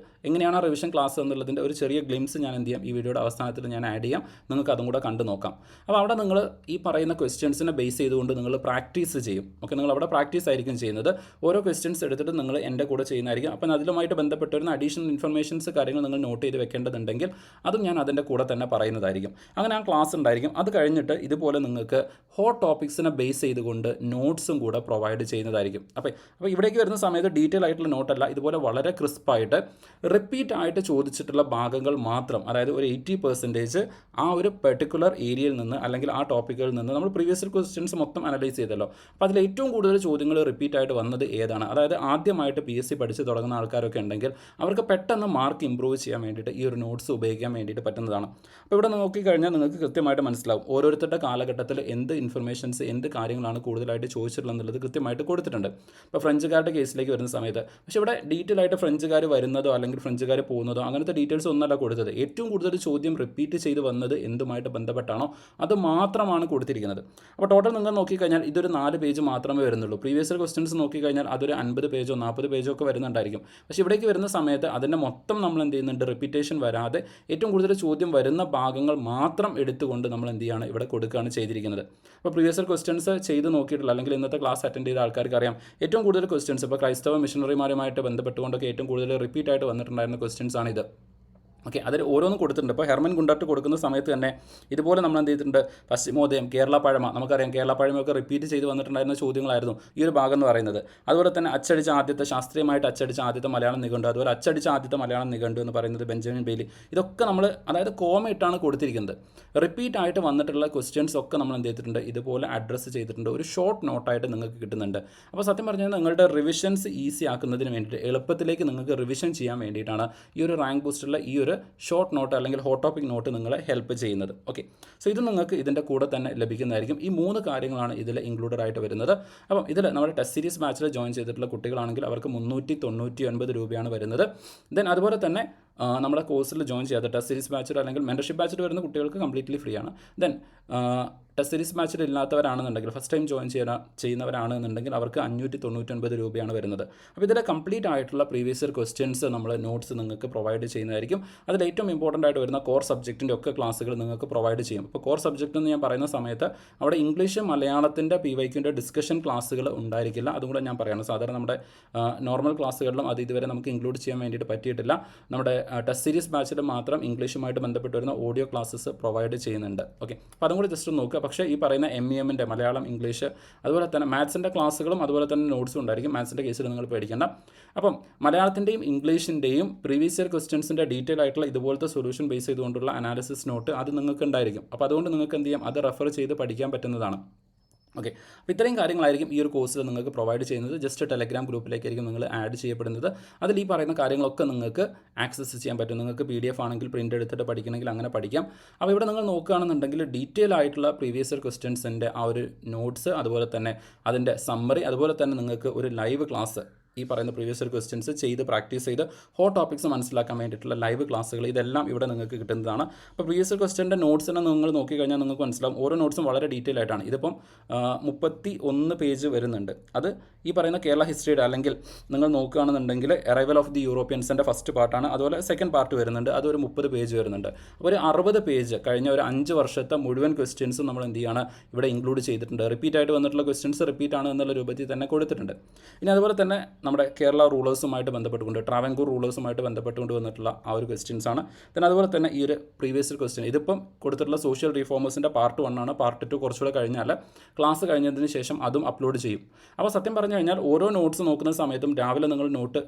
എങ്ങനെയാണ് ആ റിവിഷൻ ക്ലാസ് എന്നുള്ളതിൻ്റെ ഒരു ചെറിയ ഗ്ലിംസ് ഞാൻ എന്ത് ചെയ്യാം, ഈ വീഡിയോയുടെ അവസാനത്തിൽ ഞാൻ ആഡ് ചെയ്യാം. നിങ്ങൾക്ക് അതും കൂടെ കണ്ടു നോക്കാം. അപ്പോൾ അവിടെ നിങ്ങൾ ഈ പറയുന്ന ക്വസ്റ്റ്യൻസിനെ ബേസ് ചെയ്തുകൊണ്ട് നിങ്ങൾ പ്രാക്ടീസ് ചെയ്യും. ഓക്കെ, നിങ്ങൾ അവിടെ പ്രാക്ടീസ് ആയിരിക്കും ചെയ്യുന്നത്. ഓരോ ക്വസ്റ്റ്യൻസ് എടുത്തിട്ട് നിങ്ങൾ എൻ്റെ കൂടെ ചെയ്യുന്നതായിരിക്കും. അപ്പം അതിലുമായിട്ട് ബന്ധപ്പെട്ട് വരുന്ന അഡീഷണൽ ഇൻഫർമേഷൻസ് കാര്യങ്ങൾ നിങ്ങൾ നോട്ട് ചെയ്ത് വെക്കേണ്ടതുണ്ടെങ്കിൽ അതും ഞാൻ അതിൻ്റെ കൂടെ തന്നെ പറയുന്നതായിരിക്കും. അങ്ങനെ ആ ക്ലാസ് ഉണ്ടായിരിക്കും. അത് കഴിഞ്ഞിട്ട് ഇതുപോലെ നിങ്ങൾക്ക് ഹോട്ട് ടോപ്പിക്സിനെ ബേസ് ചെയ്തുകൊണ്ട് നോട്ട്സും കൂടെ പ്രൊവൈഡ് ചെയ്യുന്നതായിരിക്കും. അപ്പോൾ ഇവിടേക്ക് വരുന്ന സമയത്ത് ഡീറ്റെയിൽ ആയിട്ടുള്ള നോട്ടല്ല, ഇതുപോലെ വളരെ ക്രിസ്പായിട്ട് റിപ്പീറ്റ് ആയിട്ട് ചോദിച്ചിട്ടുള്ള ഭാഗങ്ങൾ മാത്രം, അതായത് ഒരു 80% ആ ഒരു പെർട്ടിക്കുലർ ഏരിയയിൽ നിന്ന് അല്ലെങ്കിൽ ആ ടോപ്പിക്കുകളിൽ നിന്ന് നമ്മൾ പ്രീവിയസ് ക്വസ്റ്റ്യൻസ് മൊത്തം അനലൈസ് ചെയ്തല്ലോ. അപ്പോൾ അതിൽ ഏറ്റവും കൂടുതൽ ചോദ്യങ്ങൾ റിപ്പീറ്റ് ആയിട്ട് വന്നത് ഏതാണ്, അതായത് ആദ്യമായിട്ട് PSC പഠിച്ച് തുടങ്ങുന്ന ആൾക്കാരൊക്കെ ഉണ്ടെങ്കിൽ അവർക്ക് പെട്ടെന്ന് മാർക്ക് ഇമ്പ്രൂവ് ചെയ്യാൻ വേണ്ടിയിട്ട് ഈ ഒരു നോട്ട്സ് ഉപയോഗിക്കാൻ വേണ്ടിയിട്ട് പറ്റുന്നതാണ്. അപ്പോൾ ഇവിടെ നോക്കിക്കഴിഞ്ഞാൽ നിങ്ങൾക്ക് കൃത്യമായിട്ട് മനസ്സിലാവും ഓരോരുത്തരുടെ കാലഘട്ടത്തിൽ എന്ത് ഇൻഫർമേഷൻസ് എന്ത് കാര്യങ്ങളാണ് കൂടുതലായിട്ട് ചോദിച്ചിട്ടുള്ളത് എന്നുള്ളത് കൃത്യമായിട്ട് കൊടുത്തിട്ടുണ്ട്. ഇപ്പോൾ ഫ്രഞ്ചുകാരുടെ കേസിലേക്ക് വരുന്ന സമയത്ത് പക്ഷേ ഇവിടെ ഡീറ്റെയിൽ ആയിട്ട് ഫ്രഞ്ചുകാർ വരുന്നതോ അല്ലെങ്കിൽ ഫ്രഞ്ചുകാർ പോകുന്നതോ അങ്ങനത്തെ ഡീറ്റെയിൽസ് ഒന്നല്ല കൊടുത്തത്. ഏറ്റവും കൂടുതൽ ചോദ്യം റിപ്പീറ്റ് ചെയ്ത് വന്നത് എന്തുമായിട്ട് ബന്ധപ്പെട്ടാണോ അത് മാത്രമാണ് കൊടുത്തിരിക്കുന്നത്. അപ്പോൾ ടോട്ടൽ നിങ്ങൾ നോക്കിക്കഴിഞ്ഞാൽ ഇതൊരു 4 പേജ് മാത്രമേ വരുന്നുള്ളൂ. പ്രീവിയസ് ക്വസ്റ്റ്യൻസ് നോക്കിക്കഴിഞ്ഞാൽ അതൊരു 50 പേജോ 40 പേജോ ഒക്കെ വരുന്നുണ്ടായിരിക്കും. പക്ഷേ ഇവിടേക്ക് വരുന്ന സമയത്ത് അതിൻ്റെ മൊത്തം നമ്മൾ എന്ത് ചെയ്യുന്നുണ്ട്, റിപ്പീറ്റേഷൻ വരാതെ ഏറ്റവും കൂടുതൽ ചോദ്യം വരുന്ന ഭാഗങ്ങൾ മാത്രം എടുത്തുകൊണ്ട് നമ്മൾ എന്ത് ചെയ്യുകയാണ്, ഇവിടെ കൊടുക്കുകയാണ് ചെയ്തിരിക്കുന്നത്. അപ്പോൾ പ്രീവിയസ് ക്വസ്റ്റ്യൻസ് ചെയ്ത് നോക്കിയിട്ടുള്ള അല്ലെങ്കിൽ ഇന്നത്തെ ക്ലാസ് അറ്റൻഡ് ചെയ്ത ആൾക്കാർക്ക് അറിയാം ഏറ്റവും കൂടുതൽ ക്വസ്റ്റ്യൻസ് ഇപ്പോൾ ക്രൈസ്തവ മിഷണറിമാരുമായിട്ട് ബന്ധപ്പെട്ടുകൊണ്ടൊക്കെ ഏറ്റവും കൂടുതൽ റിപ്പീറ്റ് ആയിട്ട് വന്നിട്ടുണ്ടായിരുന്ന ക്വസ്റ്റ്യൻസ് ആണിത്. ഓക്കെ, അതിൽ ഓരോന്നും കൊടുത്തിട്ടുണ്ട്. ഇപ്പോൾ ഹെർമൻ ഗുണ്ടർട്ട് കൊടുക്കുന്ന സമയത്ത് തന്നെ ഇതുപോലെ നമ്മൾ എന്ത് ചെയ്തിട്ടുണ്ട്, പശ്ചിമോദയം, കേരള പഴമ, നമുക്കറിയാം കേരള പഴമയൊക്കെ റിപ്പീറ്റ് ചെയ്ത് വന്നിട്ടുണ്ടായിരുന്ന ചോദ്യങ്ങളായിരുന്നു ഈ ഒരു ഭാഗം എന്ന് പറയുന്നത്. അതുപോലെ തന്നെ ശാസ്ത്രീയമായിട്ട് അച്ചടിച്ച ആദ്യത്തെ മലയാളം നിഘണ്ടു, അതുപോലെ അച്ചടിച്ച ആദ്യത്തെ മലയാളം നിഘണ്ടു എന്ന് പറയുന്നത് ബെഞ്ചമിൻ ബെയ്ലി. ഇതൊക്കെ നമ്മൾ അതായത് കോമയിട്ടാണ് കൊടുത്തിരിക്കുന്നത്. റിപ്പീറ്റ് ആയിട്ട് വന്നിട്ടുള്ള ക്വസ്റ്റ്യൻസ് ഒക്കെ നമ്മൾ എന്ത് ചെയ്തിട്ടുണ്ട്, ഇതുപോലെ അഡ്രസ്സ് ചെയ്തിട്ടുണ്ട്. ഒരു ഷോർട്ട് നോട്ടായിട്ട് നിങ്ങൾക്ക് കിട്ടുന്നുണ്ട്. അപ്പോൾ സത്യം പറഞ്ഞാൽ നിങ്ങളുടെ റിവിഷൻസ് ഈസി ആക്കുന്നതിന് വേണ്ടിയിട്ട് എളുപ്പത്തിലേക്ക് നിങ്ങൾക്ക് റിവിഷൻ ചെയ്യാൻ വേണ്ടിയിട്ടാണ് ഈ ഒരു റാങ്ക് ബൂസ്റ്ററിലെ ഈ ഒരു ഷോർട്ട് നോട്ട് അല്ലെങ്കിൽ ഹോട്ട് ടോപ്പിക് നോട്ട് നിങ്ങളെ ഹെൽപ്പ് ചെയ്യുന്നത്. ഓക്കെ, സോ ഇത് നിങ്ങൾക്ക് ഇതിൻ്റെ കൂടെ തന്നെ ലഭിക്കുന്നതായിരിക്കും. ഈ 3 കാര്യങ്ങളാണ് ഇതിൽ ഇൻക്ലൂഡഡ് ആയിട്ട് വരുന്നത്. അപ്പം ഇതിൽ നമ്മുടെ ടെസ്റ്റ് സീരീസ് ബാച്ചിൽ ജോയിൻ ചെയ്തിട്ടുള്ള കുട്ടികളാണെങ്കിൽ അവർക്ക് 399 രൂപയാണ് വരുന്നത്. ദെൻ അതുപോലെ തന്നെ നമ്മുടെ കോഴ്സിൽ ജോയിൻ ചെയ്യാത്ത ടെസ്റ്റ് സീരീസ് ബാച്ചിൽ അല്ലെങ്കിൽ മെൻറ്റർഷിപ്പ് ബാച്ചിൽ വരുന്ന കുട്ടികൾക്ക് കംപ്ലീറ്റ്ലി ഫ്രീ ആണ്. ദെൻ ടെസ്റ്റ് സീരീസ് ബാച്ചിൽ ഇല്ലാത്തവരാണെന്നുണ്ടെങ്കിൽ ഫസ്റ്റ് ടൈം ജോയിൻ ചെയ്യുന്നവരാണെന്നുണ്ടെങ്കിൽ അവർക്ക് 599 രൂപയാണ് വരുന്നത്. അപ്പോൾ ഇതിലെ കംപ്ലീറ്റ് ആയിട്ടുള്ള പ്രീവിയസ് ഇയർ ക്വസ്റ്റ്യൻസ് നമ്മൾ നോട്ട്സ് നിങ്ങൾക്ക് പ്രൊവൈഡ് ചെയ്യുന്നതായിരിക്കും. അതിൽ ഏറ്റവും ഇമ്പോർട്ടൻ്റ് ആയിട്ട് വരുന്ന കോർ സബ്ജക്റ്റിൻ്റെ ഒക്കെ ക്ലാസ്സുകൾ നിങ്ങൾക്ക് പ്രൊവൈഡ് ചെയ്യും. അപ്പോൾ കോർ സബ്ജക്റ്റ് എന്ന് ഞാൻ പറയുന്ന സമയത്ത് അവിടെ ഇംഗ്ലീഷ് മലയാളത്തിൻ്റെ PYQൻ്റെ ഡിസ്കഷൻ ക്ലാസ്സുകൾ ഉണ്ടായിരിക്കില്ല. അതുകൂടെ ഞാൻ പറയുന്നത് സാധാരണ നമ്മുടെ നോർമൽ ക്ലാസ്സുകളിലും അത് ഇതുവരെ നമുക്ക് ഇൻക്ലൂഡ് ചെയ്യാൻ വേണ്ടിയിട്ട് പറ്റിയിട്ടില്ല. നമ്മുടെ ടെസ്റ്റ് സീരീസ് ബാച്ചിൽ മാത്രം ഇംഗ്ലീഷുമായിട്ട് ബന്ധപ്പെട്ട് വരുന്ന ഓഡിയോ ക്ലാസ്സസ് പ്രൊവൈഡ് ചെയ്യുന്നുണ്ട്. ഓക്കെ, അപ്പോൾ അതും കൂടി ജസ്റ്റ് നോക്കുക. പക്ഷേ ഈ പറയുന്ന MEMൻ്റെ മലയാളം, ഇംഗ്ലീഷ്, അതുപോലെ തന്നെ മാത്സിൻ്റെ ക്ലാസ്സുകളും അതുപോലെ തന്നെ നോട്ട്സും ഉണ്ടായിരിക്കും. മാത്സിൻ്റെ കേസിൽ നിങ്ങൾ പേടിക്കേണ്ട. അപ്പം മലയാളത്തിൻ്റെയും ഇംഗ്ലീഷിൻ്റെയും പ്രീവിയസ് ഇയർ ക്വസ്റ്റ്യൻസിൻ്റെ ഡീറ്റെയിൽ ആയിട്ടുള്ള ഇതുപോലത്തെ സൊല്യൂഷൻ ബേസ് ചെയ്തുകൊണ്ടുള്ള അനാലിസിസ് നോട്ട് അത് നിങ്ങൾക്ക് ഉണ്ടായിരിക്കും. അപ്പോൾ അതുകൊണ്ട് നിങ്ങൾക്ക് എന്ത് ചെയ്യാം, അത് റെഫർ ചെയ്ത് പഠിക്കാൻ പറ്റുന്നതാണ്. ഓക്കെ, അപ്പോൾ ഇത്രയും കാര്യങ്ങളായിരിക്കും ഈ ഒരു കോഴ്സിൽ നിങ്ങൾക്ക് പ്രൊവൈഡ് ചെയ്യുന്നത്. ജസ്റ്റ് ടെലഗ്രാം ഗ്രൂപ്പിലേക്കായിരിക്കും നിങ്ങൾ ആഡ് ചെയ്യപ്പെടുന്നത്. അതിൽ ഈ പറയുന്ന കാര്യങ്ങളൊക്കെ നിങ്ങൾക്ക് ആക്സസ് ചെയ്യാൻ പറ്റും. നിങ്ങൾക്ക് PDF ആണെങ്കിൽ പ്രിൻ്റ് എടുത്തിട്ട് പഠിക്കണമെങ്കിൽ അങ്ങനെ പഠിക്കാം. അപ്പോൾ ഇവിടെ നിങ്ങൾ നോക്കുകയാണെന്നുണ്ടെങ്കിൽ ഡീറ്റെയിൽ ആയിട്ടുള്ള പ്രീവിയസ് ഇയർ ക്വസ്റ്റ്യൻസിൻ്റെ ആ ഒരു നോട്ട്സ്, അതുപോലെ തന്നെ അതിൻ്റെ സമ്മറി, അതുപോലെ തന്നെ നിങ്ങൾക്ക് ഒരു ലൈവ് ക്ലാസ് ഈ പറയുന്ന പ്രീവിയസ് ഇയർ ക്വസ്റ്റ്യൻസ് ചെയ്ത് പ്രാക്ടീസ് ചെയ്ത് ഹോട്ട് ടോപ്പിക്സ് മനസ്സിലാക്കാൻ വേണ്ടിയിട്ടുള്ള ലൈവ് ക്ലാസ്സുകൾ ഇതെല്ലാം ഇവിടെ നിങ്ങൾക്ക് കിട്ടുന്നതാണ്. അപ്പോൾ പ്രീവിയസ് ഇയർ ക്വസ്റ്റ്യൻ്റെ നോട്ട്സിനെ നിങ്ങൾ നോക്കിക്കഴിഞ്ഞാൽ നിങ്ങൾക്ക് മനസ്സിലാവും ഓരോ നോട്ട്സും വളരെ ഡീറ്റെയിൽ ആയിട്ടാണ്. ഇതിപ്പം 31 പേജ് വരുന്നുണ്ട്. അത് ഈ പറയുന്ന കേരള ഹിസ്റ്ററിയുടെ അല്ലെങ്കിൽ നിങ്ങൾ നോക്കുകയാണെന്നുണ്ടെങ്കിൽ അറൈവൽ ഓഫ് ദി യൂറോപ്യൻസിൻ്റെ ഫസ്റ്റ് പാർട്ടാണ്. അതുപോലെ സെക്കൻഡ് പാർട്ട് വരുന്നുണ്ട്, അതൊരു 30 പേജ് വരുന്നുണ്ട്. അപ്പോൾ ഒരു 60 പേജ് കഴിഞ്ഞ ഒരു 5 വർഷത്തെ മുഴുവൻ ക്വസ്റ്റ്യൻസും നമ്മൾ എന്ത് ചെയ്യാണ് ഇവിടെ ഇൻക്ലൂഡ് ചെയ്തിട്ടുണ്ട്. റിപ്പീറ്റ് ആയിട്ട് വന്നിട്ടുള്ള ക്വസ്റ്റ്യൻസ് റിപ്പീറ്റ് ആണ് എന്നുള്ള രൂപത്തിൽ തന്നെ കൊടുത്തിട്ടുണ്ട്. ഇനി അതുപോലെ തന്നെ നമ്മുടെ കേരള റൂളേഴ്സുമായിട്ട് ബന്ധപ്പെട്ടുകൊണ്ട് ട്രാവൻകൂർ റൂളേഴ്സുമായിട്ട് ബന്ധപ്പെട്ടുകൊണ്ട് വന്നിട്ടുള്ള ആ ഒരു ക്വസ്റ്റ്യൻസ് ആണ്. പിന്നെ അതുപോലെ തന്നെ ഈ ഒരു പ്രീവിയസ് ഇയർ ക്വസ്റ്റ്യൻ ഇതിപ്പം കൊടുത്തിട്ടുള്ള സോഷ്യൽ റീഫോമേഴ്സിൻ്റെ പാർട്ട് 1 ആണ്. പാർട്ട് 2 കുറച്ചുകൂടെ കഴിഞ്ഞാൽ ക്ലാസ് കഴിഞ്ഞതിന് ശേഷം അതും അപ്ലോഡ് ചെയ്യും. അപ്പോൾ സത്യം പറഞ്ഞു കഴിഞ്ഞാൽ ഓരോ നോട്ട്സ് നോക്കുന്ന സമയത്തും രാവിലെ നിങ്ങൾ നോട്ട്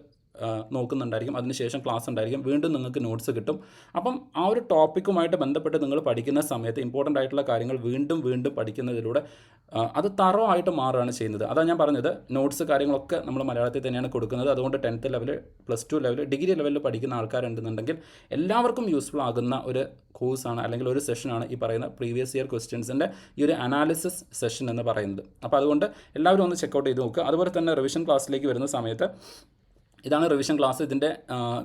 നോക്കുന്നുണ്ടായിരിക്കും, അതിനുശേഷം ക്ലാസ് ഉണ്ടായിരിക്കും, വീണ്ടും നിങ്ങൾക്ക് നോട്ട്സ് കിട്ടും. അപ്പം ആ ഒരു ടോപ്പിക്കുമായിട്ട് ബന്ധപ്പെട്ട് നിങ്ങൾ പഠിക്കുന്ന സമയത്ത് ഇമ്പോർട്ടൻ്റ് ആയിട്ടുള്ള കാര്യങ്ങൾ വീണ്ടും വീണ്ടും പഠിക്കുന്നതിലൂടെ അത് തറവായിട്ട് മാറുകയാണ് ചെയ്യുന്നത്. അതാണ് ഞാൻ പറഞ്ഞത്, നോട്ട്സ് കാര്യങ്ങളൊക്കെ നമ്മൾ മലയാളത്തിൽ തന്നെയാണ് കൊടുക്കുന്നത്. അതുകൊണ്ട് 10th ലെവൽ, +2 ലെവൽ, ഡിഗ്രി ലെവലിൽ പഠിക്കുന്ന ആൾക്കാരുണ്ടെന്നുണ്ടെങ്കിൽ എല്ലാവർക്കും യൂസ്ഫുൾ ആകുന്ന ഒരു കോഴ്സാണ് അല്ലെങ്കിൽ ഒരു സെഷനാണ് ഈ പറയുന്ന പ്രീവിയസ് ഇയർ ക്വസ്റ്റ്യൻസിൻ്റെ ഈ ഒരു അനാലിസിസ് സെഷൻ എന്ന് പറയുന്നത്. അപ്പോൾ അതുകൊണ്ട് എല്ലാവരും ഒന്ന് ചെക്കൗട്ട് ചെയ്ത് നോക്കുക. അതുപോലെ തന്നെ റിവിഷൻ ക്ലാസ്സിലേക്ക് വരുന്ന സമയത്ത് ഇതാണ് റിവിഷൻ ക്ലാസ്. ഇതിൻ്റെ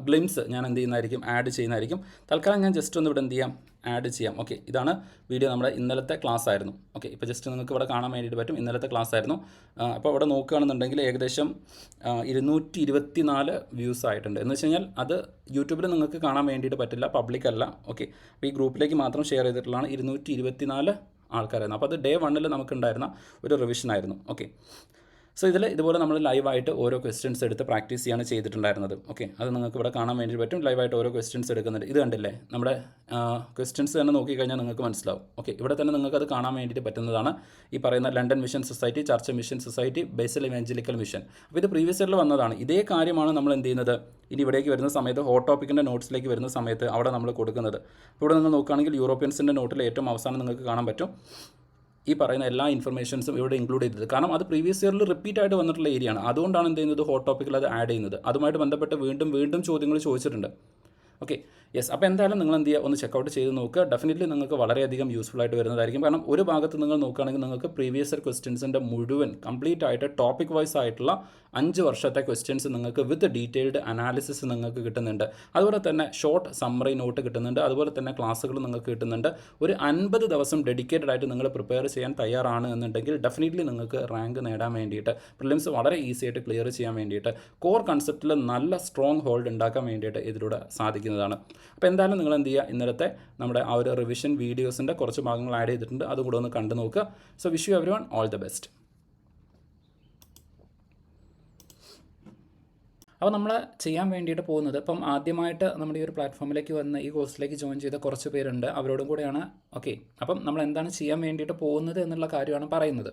ഗ്ലിംസ് ഞാൻ എന്ത് ചെയ്യുന്നതായിരിക്കും, ആഡ് ചെയ്യുന്നതായിരിക്കും. തൽക്കാലം ഞാൻ ജസ്റ്റ് ഒന്ന് ഇവിടെ എന്ത് ചെയ്യാം, ആഡ് ചെയ്യാം. ഓക്കെ, ഇതാണ് വീഡിയോ, നമ്മുടെ ഇന്നലത്തെ ക്ലാസ് ആയിരുന്നു. ഓക്കെ, ഇപ്പോൾ ജസ്റ്റ് നിങ്ങൾക്ക് ഇവിടെ കാണാൻ വേണ്ടിയിട്ട് പറ്റും, ഇന്നലത്തെ ക്ലാസ് ആയിരുന്നു. അപ്പോൾ ഇവിടെ നോക്കുകയാണെന്നുണ്ടെങ്കിൽ ഏകദേശം 224 വ്യൂസ് ആയിട്ടുണ്ട്. എന്ന് വെച്ച് കഴിഞ്ഞാൽ അത് യൂട്യൂബിൽ നിങ്ങൾക്ക് കാണാൻ വേണ്ടിയിട്ട് പറ്റില്ല, പബ്ലിക് അല്ല. ഓക്കെ, അപ്പോൾ ഈ ഗ്രൂപ്പിലേക്ക് മാത്രം ഷെയർ ചെയ്തിട്ടുള്ളതാണ്. 224 ആൾക്കാരായിരുന്നു. അപ്പോൾ അത് ഡേ 1 നമുക്കുണ്ടായിരുന്ന ഒരു റിവിഷനായിരുന്നു. ഓക്കെ, സോ ഇതുപോലെ നമ്മൾ ലൈവായിട്ട് ഓരോ ക്വസ്റ്റ്യൻസ് എടുത്ത് പ്രാക്ടീസ് ചെയ്യാണ് ചെയ്തിട്ടുണ്ടായിരുന്നത്. ഓക്കെ, അത് നിങ്ങൾക്ക് ഇവിടെ കാണാൻ വേണ്ടി പറ്റും. ലൈവായിട്ട് ഓരോ ക്വസ്റ്റ്യൻസ് എടുക്കുന്നുണ്ട്. ഇത് കണ്ടില്ലേ, നമ്മുടെ ക്വസ്റ്റ്യൻസ് തന്നെ നോക്കിക്കഴിഞ്ഞാൽ നിങ്ങൾക്ക് മനസ്സിലാവും. ഓക്കെ, ഇവിടെ തന്നെ നിങ്ങൾക്ക് അത് കാണാൻ വേണ്ടിയിട്ട് പറ്റുന്നതാണ്. ഈ പറയുന്ന London Mission Society, Church Mission Society, Basel Evangelical Mission. അപ്പോൾ ഇത് പ്രീവിയസ് ഇയറിൽ വന്നതാണ്. ഇതേ കാര്യമാണ് നമ്മൾ എന്ത് ചെയ്യുന്നത്, ഇനി ഇവിടേക്ക് വരുന്ന സമയത്ത് ഹോട്ട് ടോപ്പിക്കിൻ്റെ നോട്ട്സിലേക്ക് വരുന്ന സമയത്ത് അവിടെ നമ്മൾ കൊടുക്കുന്നത്. ഇവിടെ നിങ്ങൾ നോക്കുകയാണെങ്കിൽ യൂറോപ്യൻസിൻ്റെ നോട്ടിൽ ഏറ്റവും അവസാനം നിങ്ങൾക്ക് കാണാൻ പറ്റും ഈ പറയുന്ന എല്ലാ ഇൻഫർമേഷൻസും ഇവിടെ ഇൻക്ലൂഡ് ചെയ്തത്. കാരണം അത് പ്രീവിയസ് ഇയറിൽ റിപ്പീറ്റ് ആയിട്ട് വന്നിട്ടുള്ള ഏരിയയാണ്. അതുകൊണ്ടാണ് എന്ത് ചെയ്യുന്നത്, ഹോട്ട് ടോപ്പിക്കിൽ അത് ആഡ് ചെയ്യുന്നത്. അതുമായിട്ട് ബന്ധപ്പെട്ട് വീണ്ടും വീണ്ടും ചോദ്യങ്ങൾ ചോദിച്ചിട്ടുണ്ട്. Okay, yes. അപ്പോൾ എന്തായാലും നിങ്ങൾ എന്ത് ചെയ്യുക, ഒന്ന് ചെക്കൗട്ട് ചെയ്ത് നോക്കുക. ഡെഫിനറ്റ്ലി നിങ്ങൾക്ക് വളരെയധികം യൂസ്ഫുൾ ആയിട്ട് വരുന്നതായിരിക്കും. കാരണം ഒരു ഭാഗത്ത് നിങ്ങൾ നോക്കുകയാണെങ്കിൽ നിങ്ങൾക്ക് പ്രീവിയസ് ഇയർ ക്വസ്റ്റ്യൻസിൻ്റെ മുഴുവൻ കംപ്ലീറ്റ് ആയിട്ട് ടോപ്പിക് വൈസ് ആയിട്ടുള്ള 5 വർഷത്തെ ക്വസ്റ്റ്യൻസ് നിങ്ങൾക്ക് വിത്ത് ഡീറ്റെയിൽഡ് അനാലിസിസ് നിങ്ങൾക്ക് കിട്ടുന്നുണ്ട്. അതുപോലെ തന്നെ ഷോർട്ട് സമ്മറി നോട്ട് കിട്ടുന്നുണ്ട്. അതുപോലെ തന്നെ ക്ലാസ്സുകൾ നിങ്ങൾക്ക് കിട്ടുന്നുണ്ട്. ഒരു 50 ദിവസം ഡെഡിക്കേറ്റഡ് ആയിട്ട് നിങ്ങൾ പ്രിപ്പയർ ചെയ്യാൻ തയ്യാറാണ് എന്നുണ്ടെങ്കിൽ ഡെഫിനറ്റ്ലി നിങ്ങൾക്ക് റാങ്ക് നേടാൻ വേണ്ടിയിട്ട്, പ്രിലിംസ് വളരെ ഈസി ആയിട്ട് ക്ലിയർ ചെയ്യാൻ വേണ്ടിയിട്ട്, കോർ കൺസെപ്റ്റിൽ നല്ല സ്ട്രോങ് ഹോൾഡ് ഉണ്ടാക്കാൻ വേണ്ടിയിട്ട് ഇതിലൂടെ സാധിക്കുന്നതാണ്. അപ്പോൾ എന്തായാലും നിങ്ങൾ എന്ത് ചെയ്യുക, ഇന്നലത്തെ നമ്മുടെ ആ ഒരു റിവിഷൻ വീഡിയോസിൻ്റെ കുറച്ച് ഭാഗങ്ങൾ ആഡ് ചെയ്തിട്ടുണ്ട്, അതുകൂടെ ഒന്ന് കണ്ടു നോക്കുക. So wish you everyone all the best. അപ്പോൾ നമ്മൾ ചെയ്യാൻ വേണ്ടിയിട്ട് പോകുന്നത്, ഇപ്പം ആദ്യമായിട്ട് നമ്മുടെ ഈ ഒരു പ്ലാറ്റ്ഫോമിലേക്ക് വന്ന് ഈ കോഴ്സിലേക്ക് ജോയിൻ ചെയ്ത കുറച്ച് പേരുണ്ട്, അവരോടും കൂടെയാണ്. ഓക്കെ, അപ്പം നമ്മൾ എന്താണ് ചെയ്യാൻ വേണ്ടിയിട്ട് പോകുന്നത് എന്നുള്ള കാര്യമാണ് പറയുന്നത്.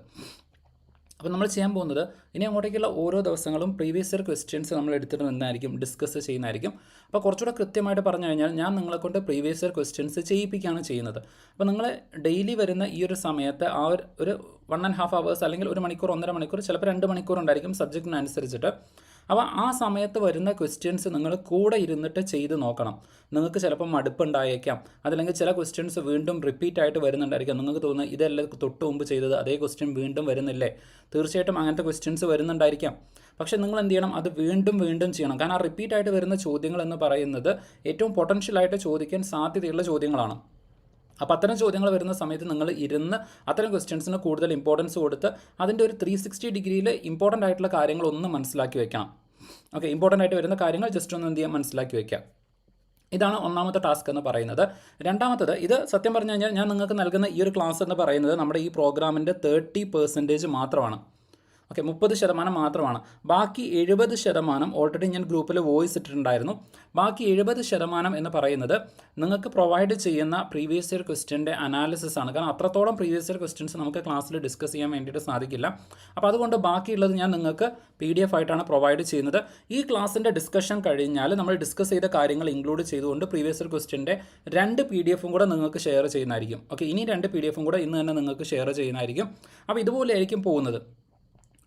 അപ്പോൾ നമ്മൾ ചെയ്യാൻ പോകുന്നത് ഇനി അങ്ങോട്ടേക്കുള്ള ഓരോ ദിവസങ്ങളും പ്രീവിയസ് ഇയർ ക്വസ്റ്റ്യൻസ് നമ്മൾ എടുത്തിട്ട് നിന്നായിരിക്കും ഡിസ്കസ് ചെയ്യുന്നതായിരിക്കും. അപ്പോൾ കുറച്ചുകൂടെ കൃത്യമായിട്ട് പറഞ്ഞു കഴിഞ്ഞാൽ ഞാൻ നിങ്ങളെ കൊണ്ട് പ്രീവിയസ് ഇയർ ക്വസ്റ്റ്യൻസ് ചെയ്യിപ്പിക്കുകയാണ് ചെയ്യുന്നത്. അപ്പോൾ നിങ്ങൾ ഡെയിലി വരുന്ന ഈ ഒരു സമയത്ത് ആ ഒരു 1.5 hours അല്ലെങ്കിൽ 1 മണിക്കൂർ, 1.5 മണിക്കൂർ, ചിലപ്പോൾ 2 മണിക്കൂർ ഉണ്ടായിരിക്കും സബ്ജക്റ്റിനനുസരിച്ചിട്ട്. അപ്പോൾ ആ സമയത്ത് വരുന്ന ക്വസ്റ്റ്യൻസ് നിങ്ങൾ കൂടെ ഇരുന്നിട്ട് ചെയ്ത് നോക്കണം. നിങ്ങൾക്ക് ചിലപ്പോൾ മടുപ്പുണ്ടായേക്കാം, അതല്ലെങ്കിൽ ചില ക്വസ്റ്റ്യൻസ് വീണ്ടും റിപ്പീറ്റ് ആയിട്ട് വരുന്നുണ്ടായിരിക്കാം. നിങ്ങൾക്ക് തോന്നുന്നത് ഇതെല്ലാം തൊട്ട് മുമ്പ് ചെയ്തത് അതേ ക്വസ്റ്റ്യൻ വീണ്ടും വരുന്നില്ലേ? തീർച്ചയായിട്ടും അങ്ങനത്തെ ക്വസ്റ്റ്യൻസ് വരുന്നുണ്ടായിരിക്കാം. പക്ഷേ നിങ്ങൾ എന്ത് ചെയ്യണം, അത് വീണ്ടും വീണ്ടും ചെയ്യണം. കാരണം ആ റിപ്പീറ്റ് ആയിട്ട് വരുന്ന ചോദ്യങ്ങൾ എന്ന് പറയുന്നത് ഏറ്റവും പൊട്ടൻഷ്യലായിട്ട് ചോദിക്കാൻ സാധ്യതയുള്ള ചോദ്യങ്ങളാണ്. അപ്പോൾ അത്തരം ചോദ്യങ്ങൾ വരുന്ന സമയത്ത് നിങ്ങൾ ഇരുന്ന് അത്തരം ക്വസ്റ്റ്യൻസിന് കൂടുതൽ ഇമ്പോർട്ടൻസ് കൊടുത്ത് അതിൻ്റെ ഒരു 360 ഡിഗ്രിയിൽ ഇമ്പോർട്ടൻ്റ് ആയിട്ടുള്ള കാര്യങ്ങളൊന്ന് മനസ്സിലാക്കി വെക്കണം. ഓക്കെ, ഇമ്പോർട്ടൻ്റ് ആയിട്ട് വരുന്ന കാര്യങ്ങൾ ജസ്റ്റ് ഒന്ന് എന്ത് ചെയ്യാൻ മനസ്സിലാക്കി വെക്കുക. ഇതാണ് ഒന്നാമത്തെ ടാസ്ക് എന്ന് പറയുന്നത്. രണ്ടാമത്തത്, ഇത് സത്യം പറഞ്ഞു കഴിഞ്ഞാൽ ഞാൻ നിങ്ങൾക്ക് നൽകുന്ന ഈ ഒരു ക്ലാസ് എന്ന് പറയുന്നത് നമ്മുടെ ഈ പ്രോഗ്രാമിൻ്റെ 30% മാത്രമാണ്. ഓക്കെ, 30% മാത്രമാണ്. ബാക്കി 70% ഓൾറെഡി ഞാൻ ഗ്രൂപ്പിൽ വോയിസ് ഇട്ടിട്ടുണ്ടായിരുന്നു. ബാക്കി 70% എന്ന് പറയുന്നത് നിങ്ങൾക്ക് പ്രൊവൈഡ് ചെയ്യുന്ന പ്രീവിയസ് ഇയർ ക്വസ്റ്റ്യൻ്റെ അനാലിസിസ് ആണ്. കാരണം അത്രത്തോളം പ്രീവിയസ് ഇയർ ക്വസ്റ്റ്യൻസ് നമുക്ക് ക്ലാസ്സിൽ ഡിസ്കസ് ചെയ്യാൻ വേണ്ടിയിട്ട് സാധിക്കില്ല. അപ്പോൾ അതുകൊണ്ട് ബാക്കിയുള്ളത് ഞാൻ നിങ്ങൾക്ക് PDF ആയിട്ടാണ് പ്രൊവൈഡ് ചെയ്യുന്നത്. ഈ ക്ലാസ്സിൻ്റെ ഡിസ്കഷൻ കഴിഞ്ഞാൽ നമ്മൾ ഡിസ്കസ് ചെയ്ത കാര്യങ്ങൾ ഇൻക്ലൂഡ് ചെയ്തുകൊണ്ട് പ്രീവിയസ് ഇയർ ക്വസ്റ്റ്യൻ്റെ 2 PDF കൂടെ നിങ്ങൾക്ക് ഷെയർ ചെയ്യുന്നതായിരിക്കും. ഓക്കെ, ഇനി 2 PDF കൂടെ ഇന്ന് തന്നെ നിങ്ങൾക്ക് ഷെയർ ചെയ്യുന്നതായിരിക്കും. അപ്പോൾ ഇതുപോലെ ആയിരിക്കും പോകുന്നത്.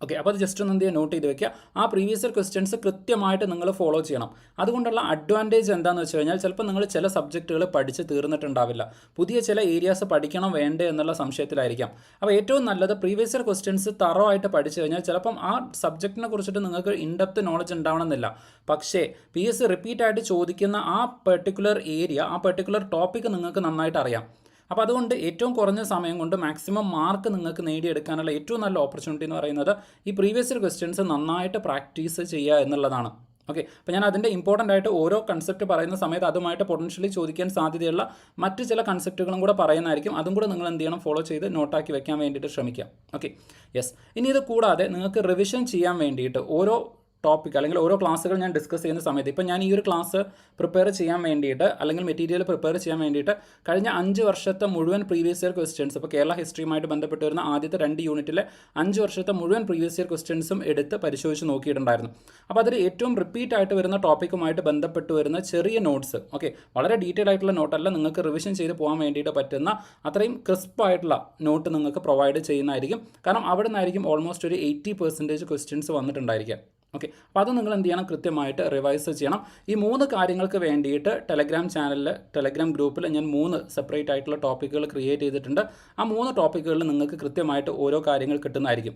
ഓക്കെ, അപ്പോൾ അത് ജസ്റ്റ് ഒന്ന് എന്ത് ചെയ്യുക, നോട്ട് ചെയ്ത് വെക്കുക. ആ പ്രീവിയസ് ഇയർ ക്വസ്റ്റ്യൻസ് കൃത്യമായിട്ട് നിങ്ങൾ ഫോളോ ചെയ്യണം. അതുകൊണ്ടുള്ള അഡ്വാൻറ്റേജ് എന്താണെന്ന് വെച്ച് കഴിഞ്ഞാൽ ചിലപ്പോൾ നിങ്ങൾ ചില സബ്ജക്റ്റുകൾ പഠിച്ച് തീർന്നിട്ടുണ്ടാവില്ല. പുതിയ ചില ഏരിയാസ് പഠിക്കണം വേണ്ടേ എന്നുള്ള സംശയത്തിലായിരിക്കാം. അപ്പോൾ ഏറ്റവും നല്ലത് പ്രീവിയസ് ഇയർ ക്വസ്റ്റ്യൻസ് തറോ ആയിട്ട് പഠിച്ചു കഴിഞ്ഞാൽ ചിലപ്പം ആ സബ്ജക്റ്റിനെ കുറിച്ചിട്ട് നിങ്ങൾക്ക് ഇൻഡെപ്ത് നോളജ് ഉണ്ടാവണമെന്നില്ല. പക്ഷേ PSC റിപ്പീറ്റ് ആയിട്ട് ചോദിക്കുന്ന ആ പെർട്ടിക്കുലർ ഏരിയ, ആ പെർട്ടിക്കുലർ ടോപ്പിക്ക് നിങ്ങൾക്ക് നന്നായിട്ട് അറിയാം. അപ്പോൾ അതുകൊണ്ട് ഏറ്റവും കുറഞ്ഞ സമയം കൊണ്ട് മാക്സിമം മാർക്ക് നിങ്ങൾക്ക് നേടിയെടുക്കാനുള്ള ഏറ്റവും നല്ല ഓപ്പർച്യൂണിറ്റി എന്ന് പറയുന്നത് ഈ പ്രീവിയസ് ഇയർ ക്വസ്റ്റ്യൻസ് നന്നായിട്ട് പ്രാക്ടീസ് ചെയ്യുക എന്നുള്ളതാണ്. ഓക്കെ, അപ്പോൾ ഞാൻ അതിൻ്റെ ഇമ്പോർട്ടൻ്റ് ആയിട്ട് ഓരോ കൺസെപ്റ്റ് പറയുന്ന സമയത്ത് അതുമായിട്ട് പൊട്ടൻഷ്യലി ചോദിക്കാൻ സാധ്യതയുള്ള മറ്റ് ചില കൺസെപ്റ്റുകളും കൂടെ പറയുന്നതായിരിക്കും. അതും കൂടെ നിങ്ങൾ എന്ത് ചെയ്യണം, ഫോളോ ചെയ്ത് നോട്ടാക്കി വെക്കാൻ വേണ്ടിയിട്ട് ശ്രമിക്കാം. Okay, yes. ഇനി ഇത് കൂടാതെ നിങ്ങൾക്ക് റിവിഷൻ ചെയ്യാൻ വേണ്ടിയിട്ട് ഓരോ ടോപ്പിക് അല്ലെങ്കിൽ ഓരോ ക്ലാസ്സുകൾ ഞാൻ ഡിസ്കസ് ചെയ്യുന്ന സമയത്ത് ഇപ്പോൾ ഞാൻ ഈ ഒരു ക്ലാസ് പ്രിപ്പയർ ചെയ്യാൻ വേണ്ടിയിട്ട് അല്ലെങ്കിൽ മെറ്റീരിയൽ പ്രിപ്പയർ ചെയ്യാൻ വേണ്ടിയിട്ട് കഴിഞ്ഞ 5 വർഷത്തെ മുഴുവൻ പ്രീവിയസ് ഇയർ ക്വസ്റ്റ്യൻസ്, ഇപ്പോൾ കേരള ഹിസ്റ്ററിയുമായിട്ട് ബന്ധപ്പെട്ട് വരുന്ന ആദ്യത്തെ 2 യൂണിറ്റിലെ 5 വർഷത്തെ മുഴുവൻ പ്രീവിയസ് ഇയർ ക്വസ്റ്റ്യൻസും എടുത്ത് പരിശോധിച്ച് നോക്കിയിട്ടുണ്ടായിരുന്നു. അപ്പോൾ അതിൽ ഏറ്റവും റിപ്പീറ്റ് ആയിട്ട് വരുന്ന ടോപ്പിക്കുമായിട്ട് ബന്ധപ്പെട്ട് വരുന്ന ചെറിയ നോട്ട്സ്, ഓക്കെ, വളരെ ഡീറ്റെയിൽ ആയിട്ടുള്ള നോട്ടല്ല, നിങ്ങൾക്ക് റിവിഷൻ ചെയ്ത് പോകാൻ വേണ്ടിയിട്ട് പറ്റുന്ന അത്രയും ക്രിസ്പായിട്ടുള്ള നോട്ട് നിങ്ങൾക്ക് പ്രൊവൈഡ് ചെയ്യുന്നതായിരിക്കും. കാരണം അവിടെ നിന്നായിരിക്കും ഓൾമോസ്റ്റ് ഒരു 80% ക്വസ്റ്റ്യൻസ് വന്നിട്ടുണ്ടായിരിക്കുക. ഓക്കെ, അപ്പോൾ അത് നിങ്ങൾ എന്ത് ചെയ്യണം, കൃത്യമായിട്ട് റിവൈസ് ചെയ്യണം. ഈ 3 കാര്യങ്ങൾക്ക് വേണ്ടിയിട്ട് ടെലഗ്രാം ചാനലിൽ, ടെലഗ്രാം ഗ്രൂപ്പിൽ ഞാൻ 3 സെപ്പറേറ്റ് ആയിട്ടുള്ള ടോപ്പിക്കുകൾ ക്രിയേറ്റ് ചെയ്തിട്ടുണ്ട്. ആ 3 ടോപ്പിക്കുകളിൽ നിങ്ങൾക്ക് കൃത്യമായിട്ട് ഓരോ കാര്യങ്ങൾ കിട്ടുന്നതായിരിക്കും.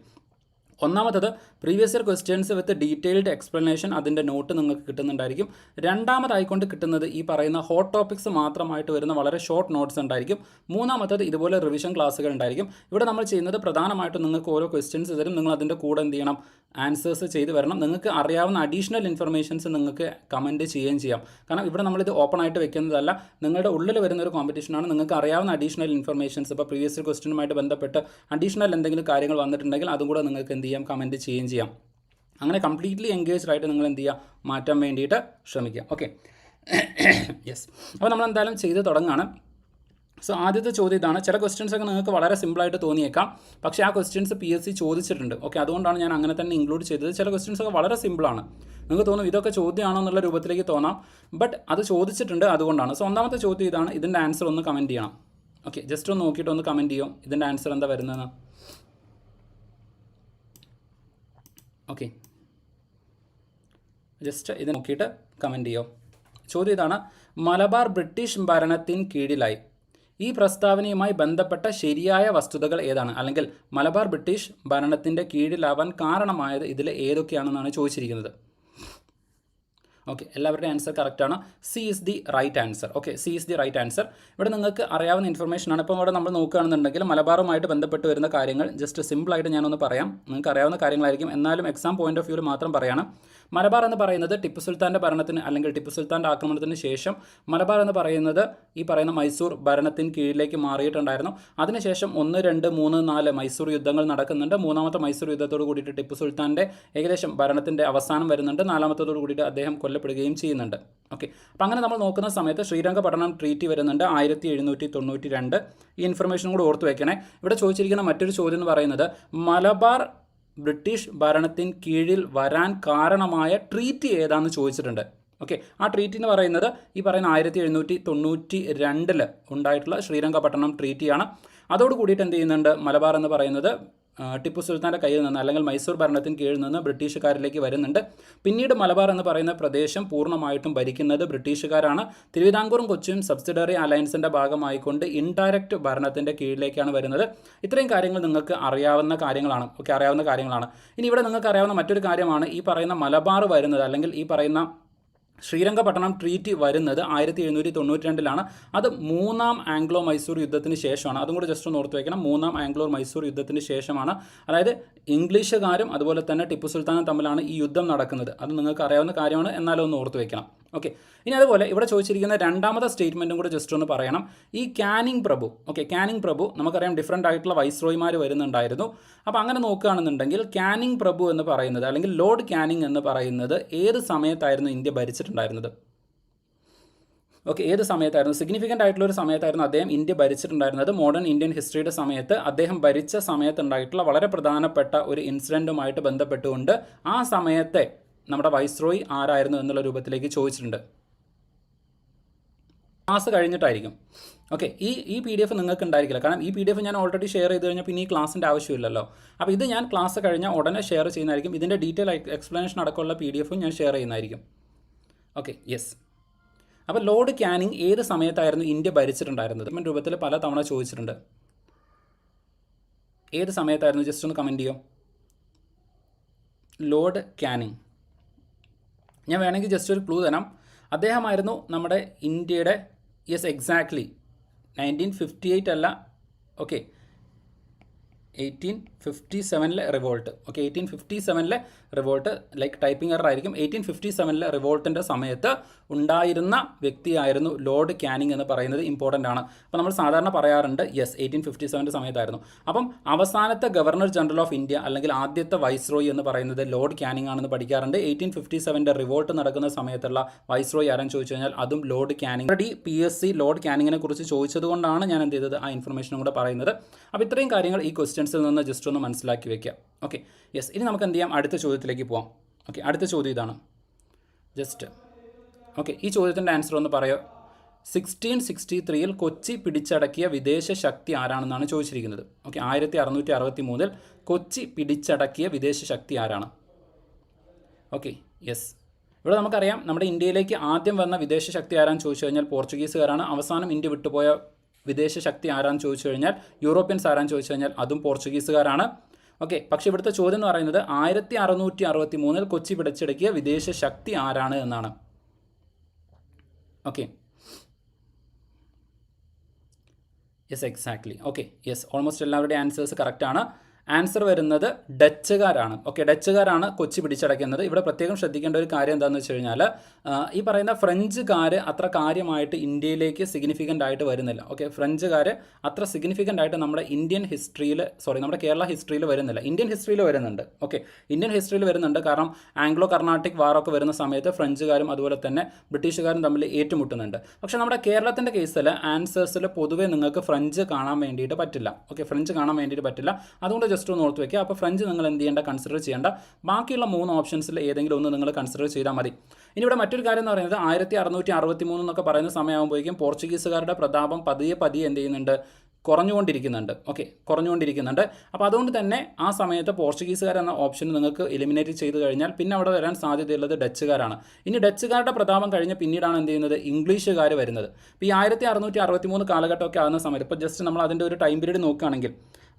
ഒന്നാമത്തത് previous year questions with detailed explanation, അതിൻ്റെ നോട്ട് നിങ്ങൾക്ക് കിട്ടുന്നുണ്ടായിരിക്കും. രണ്ടാമതായിക്കൊണ്ട് കിട്ടുന്നത് ഈ പറയുന്ന ഹോട്ട് ടോപ്പിക്സ് മാത്രമായിട്ട് വരുന്ന വളരെ ഷോർട്ട് നോട്ട്സ് ഉണ്ടായിരിക്കും. മൂന്നാമത്തത് ഇതുപോലെ റിവിഷൻ ക്ലാസ്സുകൾ ഉണ്ടായിരിക്കും. ഇവിടെ നമ്മൾ ചെയ്യുന്നത് പ്രധാനമായിട്ടും നിങ്ങൾക്ക് ഓരോ ക്വസ്റ്റ്യൻസ് തരും, നിങ്ങൾ അതിൻ്റെ കൂടെ എന്ത് ചെയ്യണം, ആൻസേഴ്സ് ചെയ്ത് വരണം. നിങ്ങൾക്ക് അറിയാവുന്ന അഡീഷണൽ ഇൻഫർമേഷൻസ് നിങ്ങൾക്ക് കമൻറ്റ് ചെയ്യുകയും ചെയ്യാം. കാരണം ഇവിടെ നമ്മളിത് ഓപ്പൺ ആയിട്ട് വെക്കുന്നതല്ല, നിങ്ങളുടെ ഉള്ളിൽ വരുന്ന ഒരു കോമ്പറ്റീഷനാണ്. നിങ്ങൾക്ക് അറിയാവുന്ന അഡീഷണൽ ഇൻഫർമേഷൻസ്, ഇപ്പോൾ പ്രീവിയസ് ഇയർ ക്വസ്റ്റ്യനുമായിട്ട് ബന്ധപ്പെട്ട് അഡീഷണൽ എന്തെങ്കിലും കാര്യങ്ങൾ വന്നിട്ടുണ്ടെങ്കിൽ അതും കൂടെ നിങ്ങൾക്ക് എന്ത് ചെയ്യാം, കമൻറ്റ് ചെയ്യുകയും ചെയ്യാം. അങ്ങനെ കംപ്ലീറ്റ്ലി എൻഗേജ്ഡ് ആയിട്ട് നിങ്ങൾ എന്ത് ചെയ്യുക, മാറ്റാൻ വേണ്ടിയിട്ട് ശ്രമിക്കുക. Okay, yes. അപ്പോൾ നമ്മൾ എന്തായാലും ചെയ്ത് തുടങ്ങുകയാണ്. സോ ആദ്യത്തെ ചോദ്യം ഇതാണ്. ചില ക്വസ്റ്റ്യൻസ് ഒക്കെ നിങ്ങൾക്ക് വളരെ സിമ്പിളായിട്ട് തോന്നിയേക്കാം, പക്ഷേ ആ ക്വസ്റ്റ്യൻസ് PSC ചോദിച്ചിട്ടുണ്ട്. ഓക്കെ, അതുകൊണ്ടാണ് ഞാൻ അങ്ങനെ തന്നെ ഇൻക്ലൂഡ് ചെയ്തത്. ചില ക്വസ്റ്റ്യൻസ് ഒക്കെ വളരെ സിമ്പിളാണ്, നിങ്ങൾക്ക് തോന്നും ഇതൊക്കെ ചോദ്യമാണോ എന്നുള്ള രൂപത്തിലേക്ക് തോന്നാം, ബട്ട് അത് ചോദിച്ചിട്ടുണ്ട്, അതുകൊണ്ടാണ്. സോ ഒന്നാമത്തെ ചോദ്യം ഇതാണ്. ഇതിൻ്റെ ആൻസർ ഒന്ന് കമൻറ്റ് ചെയ്യണം. ഓക്കെ, ജസ്റ്റ് ഒന്ന് നോക്കിയിട്ട് ഒന്ന് കമൻറ്റ് ചെയ്യും ഇതിൻ്റെ ആൻസർ എന്താ വരുന്നതെന്ന്. ഓക്കെ, ജസ്റ്റ് ഇത് നോക്കിയിട്ട് കമൻറ്റ് ചെയ്യും. ചോദ്യം ഇതാണ്. മലബാർ ബ്രിട്ടീഷ് ഭരണത്തിന് കീഴിലായി. ഈ പ്രസ്താവനയുമായി ബന്ധപ്പെട്ട ശരിയായ വസ്തുതകൾ ഏതാണ്? അല്ലെങ്കിൽ മലബാർ ബ്രിട്ടീഷ് ഭരണത്തിൻ്റെ കീഴിലാവാൻ കാരണമായത് ഇതിൽ ഏതൊക്കെയാണെന്നാണ് ചോദിച്ചിരിക്കുന്നത്. ഓക്കെ, എല്ലാവരുടെയും ആൻസർ കറക്റ്റാണ്. C is the right answer. Okay, C is the right answer. ഇവിടെ നിങ്ങൾക്ക് അറിയാവുന്ന ഇൻഫർമേഷനാണ്. ഇപ്പോൾ ഇവിടെ നമ്മൾ നോക്കുകയാണെന്നുണ്ടെങ്കിൽ മലബാറുമായിട്ട് ബന്ധപ്പെട്ട് വരുന്ന കാര്യങ്ങൾ ജസ്റ്റ് സിമ്പിളായിട്ട് ഞാനൊന്ന് പറയാം. നിങ്ങൾക്ക് അറിയാവുന്ന കാര്യങ്ങളായിരിക്കും, എന്നാലും എക്സാം പോയിന്റ് ഓഫ് വ്യൂവിൽ മാത്രം പറയാണ്. മലബാർ എന്ന് പറയുന്നത് ടിപ്പു സുൽത്താൻ്റെ ഭരണത്തിന് അല്ലെങ്കിൽ ടിപ്പു സുൽത്താൻ്റെ ആക്രമണത്തിന് ശേഷം മലബാർ എന്ന് പറയുന്നത് ഈ പറയുന്ന മൈസൂർ ഭരണത്തിന് കീഴിലേക്ക് മാറിയിട്ടുണ്ടായിരുന്നു. അതിനുശേഷം 1, 2, 3, 4 മൈസൂർ യുദ്ധങ്ങൾ നടക്കുന്നുണ്ട്. മൂന്നാമത്തെ മൈസൂർ യുദ്ധത്തോട് കൂടിയിട്ട് ടിപ്പു സുൽത്താൻ്റെ ഏകദേശം ഭരണത്തിൻ്റെ അവസാനം വരുന്നുണ്ട്. നാലാമത്തോട് കൂടിയിട്ട് അദ്ദേഹം കൊല്ലപ്പെടുകയും ചെയ്യുന്നുണ്ട്. ഓക്കെ, അപ്പം അങ്ങനെ നമ്മൾ നോക്കുന്ന സമയത്ത് ശ്രീരംഗപട്ടണം ട്രീറ്റി വരുന്നുണ്ട് 1792. ഈ ഇൻഫർമേഷൻ കൂടെ ഓർത്ത് വയ്ക്കണേ. ഇവിടെ ചോദിച്ചിരിക്കുന്ന മറ്റൊരു ചോദ്യം എന്ന് പറയുന്നത് മലബാർ ബ്രിട്ടീഷ് ഭരണത്തിന് കീഴിൽ വരാൻ കാരണമായ ട്രീറ്റി ഏതാണെന്ന് ചോദിച്ചിട്ടുണ്ട്. ഓക്കെ, ആ ട്രീറ്റി എന്ന് പറയുന്നത് ഈ പറയുന്ന 1792 ഉണ്ടായിട്ടുള്ള ശ്രീരംഗപട്ടണം ട്രീറ്റിയാണ്. അതോട് കൂടിയിട്ട് എന്ത് ചെയ്യുന്നുണ്ട്, മലബാർ എന്ന് പറയുന്നത് ടിപ്പു സുൽത്താൻ്റെ കയ്യിൽ നിന്ന് അല്ലെങ്കിൽ മൈസൂർ ഭരണത്തിന് കീഴിൽ നിന്ന് ബ്രിട്ടീഷുകാരിലേക്ക് വരുന്നുണ്ട്. പിന്നീട് മലബാർ എന്ന് പറയുന്ന പ്രദേശം പൂർണ്ണമായിട്ടും ഭരിക്കുന്നത് ബ്രിട്ടീഷുകാരാണ്. തിരുവിതാംകൂറും കൊച്ചിയും സബ്സിഡറി അലയൻസിൻ്റെ ഭാഗമായിക്കൊണ്ട് ഇൻഡയറക്റ്റ് ഭരണത്തിൻ്റെ കീഴിലേക്കാണ് വരുന്നത്. ഇത്രയും കാര്യങ്ങൾ നിങ്ങൾക്ക് അറിയാവുന്ന കാര്യങ്ങളാണ്. ഓക്കെ, അറിയാവുന്ന കാര്യങ്ങളാണ്. ഇനി ഇവിടെ നിങ്ങൾക്ക് അറിയാവുന്ന മറ്റൊരു കാര്യമാണ് ഈ പറയുന്ന മലബാർ വരുന്നത് അല്ലെങ്കിൽ ഈ പറയുന്ന ശ്രീരംഗപട്ടണം ട്രീറ്റി വരുന്നത് 1792 അത് മൂന്നാം ആംഗ്ലോ മൈസൂർ യുദ്ധത്തിന് ശേഷമാണ്. അതും കൂടി ജസ്റ്റ് ഒന്ന് ഓർത്ത് വയ്ക്കണം. മൂന്നാം ആംഗ്ലോ മൈസൂർ യുദ്ധത്തിന് ശേഷമാണ്. അതായത് ഇംഗ്ലീഷുകാരും അതുപോലെ തന്നെ ടിപ്പു സുൽത്താനും തമ്മിലാണ് ഈ യുദ്ധം നടക്കുന്നത്. അത് നിങ്ങൾക്ക് അറിയാവുന്ന കാര്യമാണ്, എന്നാലും ഒന്ന് ഓർത്ത് വയ്ക്കണം. ഓക്കെ, ഇനി അതുപോലെ ഇവിടെ ചോദിച്ചിരിക്കുന്ന രണ്ടാമത്തെ സ്റ്റേറ്റ്മെൻറ്റും കൂടി ജസ്റ്റ് ഒന്ന് പറയണം. ഈ കാനിങ് പ്രഭു, കാനിങ് പ്രഭു നമുക്കറിയാം ഡിഫറൻ്റ് ആയിട്ടുള്ള വൈസ്രോയിമാർ വരുന്നുണ്ടായിരുന്നു. അപ്പോൾ അങ്ങനെ നോക്കുകയാണെന്നുണ്ടെങ്കിൽ കാനിങ് പ്രഭു എന്ന് പറയുന്നത്, അല്ലെങ്കിൽ ലോർഡ് കാനിങ് എന്ന് പറയുന്നത് ഏത് സമയത്തായിരുന്നു ഇന്ത്യ ഭരിച്ചിട്ടുണ്ടായിരുന്നത്? ഏത് സമയത്തായിരുന്നു? സിഗ്നിഫിക്കൻ്റ് ആയിട്ടുള്ള ഒരു സമയത്തായിരുന്നു അദ്ദേഹം ഇന്ത്യ ഭരിച്ചിട്ടുണ്ടായിരുന്നത്. മോഡേൺ ഇന്ത്യൻ ഹിസ്റ്ററിയുടെ സമയത്ത് അദ്ദേഹം ഭരിച്ച സമയത്തുണ്ടായിട്ടുള്ള വളരെ പ്രധാനപ്പെട്ട ഒരു ഇൻസിഡൻറ്റുമായിട്ട് ബന്ധപ്പെട്ടുകൊണ്ട് ആ സമയത്തെ നമ്മുടെ വൈസ്രോയി ആരായിരുന്നു എന്നുള്ള രൂപത്തിലേക്ക് ചോദിച്ചിട്ടുണ്ട്. ക്ലാസ് കഴിഞ്ഞിട്ടായിരിക്കും. ഈ PDF നിങ്ങൾക്ക് ഉണ്ടായിരിക്കില്ല, കാരണം ഈ PDF ഞാൻ ഓൾറെഡി ഷെയർ ചെയ്ത് കഴിഞ്ഞാൽ പിന്നെ ഈ ക്ലാസ്സിൻ്റെ ആവശ്യമില്ലല്ലോ. അപ്പോൾ ഇത് ഞാൻ ക്ലാസ് കഴിഞ്ഞാൽ ഉടനെ ഷെയർ ചെയ്യുന്നതായിരിക്കും. ഇതിൻ്റെ ഡീറ്റെയിൽ എക്സ്പ്ലനേഷൻ അടക്കമുള്ള PDF ഞാൻ ഷെയർ ചെയ്യുന്നതായിരിക്കും. യെസ്. അപ്പോൾ ലോർഡ് കാനിങ് ഏത് സമയത്തായിരുന്നു ഇന്ത്യ ഭരിച്ചിട്ടുണ്ടായിരുന്നത്? രൂപത്തിൽ പല തവണ ചോദിച്ചിട്ടുണ്ട്. ഏത് സമയത്തായിരുന്നു? ജസ്റ്റ് ഒന്ന് കമൻറ്റ് ചെയ്യോ. ലോർഡ് കാനിങ്, ഞാൻ വേണമെങ്കിൽ ജസ്റ്റ് ഒരു ക്ലൂ തരാം. അദ്ദേഹമായിരുന്നു നമ്മുടെ ഇന്ത്യയുടെ, യെസ് എക്സാക്ട്ലി 1958 അല്ല, 1857 revolt. 1857 revolt, like typing error ആയിരിക്കും. 1857 റിവോൾട്ടിൻ്റെ സമയത്ത് ഉണ്ടായിരുന്ന വ്യക്തിയായിരുന്നു ലോർഡ് കാനിങ് എന്ന് പറയുന്നത് ഇമ്പോർട്ടൻ്റ് ആണ്. അപ്പോൾ നമ്മൾ സാധാരണ പറയാറുണ്ട് യെസ് 1857 സമയത്തായിരുന്നു. അപ്പം അവസാനത്തെ ഗവർണർ ജനറൽ ഓഫ് ഇന്ത്യ അല്ലെങ്കിൽ ആദ്യത്തെ വൈസ്രോയി എന്ന് പറയുന്നത് ലോർഡ് കാനിങ് ആണെന്ന് പഠിക്കാറുണ്ട്. 1857 റിവോൾട്ട് നടക്കുന്ന സമയത്തുള്ള വൈസ്രോയി ആരെന്ന് ചോദിച്ചു കഴിഞ്ഞാൽ അതും Lord Canning. Already PSC Lord കാനിങ്ങിനെ കുറിച്ച് ചോദിച്ചതുകൊണ്ടാണ് ഞാൻ എന്ത് ചെയ്തത് ആ ഇൻഫർമേഷനും കൂടെ പറയുന്നത്. അപ്പോൾ ഇത്രയും കാര്യങ്ങൾ ഈ ക്വസ്റ്റ്യൻസിൽ നിന്ന് ജസ്റ്റ് ഒന്ന് മനസ്സിലാക്കി വെക്കാം. യെസ്, ഇനി നമുക്ക് എന്ത് ചെയ്യാം, അടുത്ത ചോദ്യത്തിലേക്ക് പോവാം. അടുത്ത ചോദ്യം ഇതാണ്. ജസ്റ്റ് ഈ ചോദ്യത്തിൻ്റെ ആൻസർ ഒന്ന് പറയോ. 1663 കൊച്ചി പിടിച്ചടക്കിയ വിദേശ ശക്തി ആരാണെന്നാണ് ചോദിച്ചിരിക്കുന്നത്. 1663 കൊച്ചി പിടിച്ചടക്കിയ വിദേശ ശക്തി ആരാണ്? യെസ്, ഇവിടെ നമുക്കറിയാം നമ്മുടെ ഇന്ത്യയിലേക്ക് ആദ്യം വന്ന വിദേശ ശക്തി ആരാന്ന് ചോദിച്ചു കഴിഞ്ഞാൽ പോർച്ചുഗീസുകാരാണ്. അവസാനം ഇന്ത്യ വിട്ടുപോയ വിദേശ ശക്തി ആരാന്ന് ചോദിച്ചു കഴിഞ്ഞാൽ, യൂറോപ്യൻസ് ആരാന്ന് ചോദിച്ചു കഴിഞ്ഞാൽ അതും പോർച്ചുഗീസുകാരാണ്. പക്ഷേ ഇവിടുത്തെ ചോദ്യം എന്ന് പറയുന്നത് 1663 കൊച്ചി പിടിച്ചടക്കിയ വിദേശ ശക്തി ആരാണ് എന്നാണ്. Yes exactly. യെസ്, ഓൾമോസ്റ്റ് എല്ലാവരുടെയും ആൻസേഴ്സ് കറക്റ്റാണ്. ആൻസർ വരുന്നത് ഡച്ചുകാരാണ്. ഡച്ചുകാരാണ് കൊച്ചി പിടിച്ചടക്കുന്നത്. ഇവിടെ പ്രത്യേകം ശ്രദ്ധിക്കേണ്ട ഒരു കാര്യം എന്താണെന്ന് വെച്ച് കഴിഞ്ഞാൽ ഈ പറയുന്ന ഫ്രഞ്ചുകാർ അത്ര കാര്യമായിട്ട് ഇന്ത്യയിലേക്ക് സിഗ്നിഫിക്കൻ്റ് ആയിട്ട് വരുന്നില്ല. ഫ്രഞ്ചുകാർ അത്ര സിഗ്നിഫിക്കൻ്റ് ആയിട്ട് നമ്മുടെ നമ്മുടെ കേരള ഹിസ്റ്ററിയിൽ വരുന്നില്ല. ഇന്ത്യൻ ഹിസ്റ്ററിയിൽ വരുന്നുണ്ട്. ഇന്ത്യൻ ഹിസ്റ്ററിയിൽ വരുന്നുണ്ട്. കാരണം ആംഗ്ലോ കർണാട്ടിക് വാറൊക്കെ വരുന്ന സമയത്ത് ഫ്രഞ്ചുകാരും അതുപോലെ തന്നെ ബ്രിട്ടീഷുകാരും തമ്മിൽ ഏറ്റുമുട്ടുന്നുണ്ട്. പക്ഷേ നമ്മുടെ കേരളത്തിൻ്റെ കേസിൽ ആൻസേഴ്സിൽ പൊതുവേ നിങ്ങൾക്ക് ഫ്രഞ്ച് കാണാൻ വേണ്ടിയിട്ട് പറ്റില്ല. ഫ്രഞ്ച് കാണാൻ വേണ്ടിയിട്ട് പറ്റില്ല. അതുകൊണ്ട് ജസ്റ്റ് ഒന്ന് ഓർത്ത് വയ്ക്കുക. അപ്പോൾ ഫ്രഞ്ച് നിങ്ങൾ എന്ത് ചെയ്യേണ്ട, കൺസിഡർ ചെയ്യേണ്ട. ബാക്കിയുള്ള 3 ഓപ്ഷൻസിൽ ഏതെങ്കിലും ഒന്ന് നിങ്ങൾ കൺസിഡർ ചെയ്താൽ മതി. ഇനി ഇവിടെ മറ്റൊരു കാര്യം എന്ന് പറയുന്നത് 1663 എന്നൊക്കെ പറയുന്ന സമയമാകുമ്പോഴേക്കും പോർച്ചുഗീസുകാരുടെ പ്രതാപം പതിയെ എന്ത് ചെയ്യുന്നുണ്ട്, കുറഞ്ഞുകൊണ്ടിരിക്കുന്നുണ്ട്. കുറഞ്ഞുകൊണ്ടിരിക്കുന്നുണ്ട്. അപ്പോൾ അതുകൊണ്ട് തന്നെ ആ സമയത്ത് പോർച്ചുഗീസുകാർ എന്ന ഓപ്ഷൻ നിങ്ങൾക്ക് എലിമിനേറ്റ് ചെയ്ത് കഴിഞ്ഞാൽ പിന്നെ അവിടെ വരാൻ സാധ്യതയുള്ളത് ഡച്ചുകാരാണ്. ഇനി ഡച്ചുകാരുടെ പ്രതാപം കഴിഞ്ഞ് പിന്നീടാണ് എന്ത് ചെയ്യുന്നത്, ഇംഗ്ലീഷുകാർ വരുന്നത്. ഇപ്പോൾ ഈ 1663 കാലഘട്ടമൊക്കെ ആകുന്ന സമയത്ത് ഇപ്പോൾ ജസ്റ്റ് നമ്മൾ അതിൻ്റെ ഒരു ടൈം പീരീഡ് നോക്കുകയാണെങ്കിൽ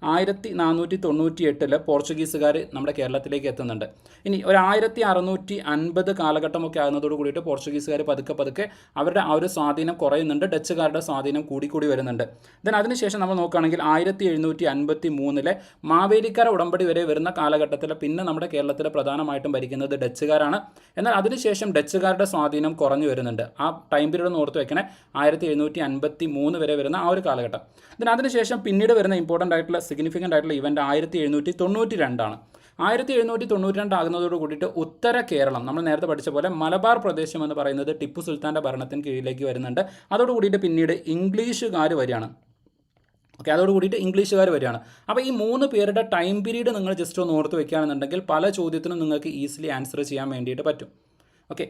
1498 പോർച്ചുഗീസുകാർ നമ്മുടെ കേരളത്തിലേക്ക് എത്തുന്നുണ്ട്. ഇനി ഒരു 1650 കാലഘട്ടമൊക്കെ ആകുന്നതോട് കൂടിയിട്ട് പോർച്ചുഗീസുകാർ പതുക്കെ അവരുടെ ആ ഒരു സ്വാധീനം കുറയുന്നുണ്ട്. ഡച്ചുകാരുടെ സ്വാധീനം കൂടി വരുന്നുണ്ട്. ദെൻ അതിനുശേഷം നമ്മൾ നോക്കുകയാണെങ്കിൽ 1753 മാവേലിക്കര ഉടമ്പടി വരെ വരുന്ന കാലഘട്ടത്തിൽ പിന്നെ നമ്മുടെ കേരളത്തിൽ പ്രധാനമായിട്ടും ഭരിക്കുന്നത് ഡച്ചുകാരാണ്. എന്നാൽ അതിനുശേഷം ഡച്ചുകാരുടെ സ്വാധീനം കുറഞ്ഞു വരുന്നുണ്ട്. ആ ടൈം പീരീഡ് ഒന്ന് ഓർത്ത് വെക്കണേ, 1753 വരെ വരുന്ന ആ ഒരു കാലഘട്ടം. ദെൻ അതിനുശേഷം പിന്നീട് വരുന്ന ഇമ്പോർട്ടൻ്റ് ആയിട്ടുള്ള സിഗ്നിഫിക്കൻ്റ് ആയിട്ടുള്ള ഇവൻ്റ് 1792 ആണ്. 1792 ആകുന്നതോട് കൂടിയിട്ട് ഉത്തര കേരളം, നമ്മൾ നേരത്തെ പഠിച്ച പോലെ മലബാർ പ്രദേശം എന്ന് പറയുന്നത് ടിപ്പു സുൽത്താൻ്റെ ഭരണത്തിന് കീഴിലേക്ക് വരുന്നുണ്ട്. അതോട് കൂടിയിട്ട് പിന്നീട് ഇംഗ്ലീഷുകാർ വരികയാണ്. ഇംഗ്ലീഷുകാർ വരികയാണ്. അപ്പോൾ ഈ 3 പേരുടെ ടൈം പീരീഡ് നിങ്ങൾ ജസ്റ്റ് ഒന്ന് ഓർത്ത് വെക്കുകയാണെന്നുണ്ടെങ്കിൽ പല ചോദ്യത്തിനും നിങ്ങൾക്ക് ഈസിലി ആൻസർ ചെയ്യാൻ വേണ്ടിയിട്ട് പറ്റും.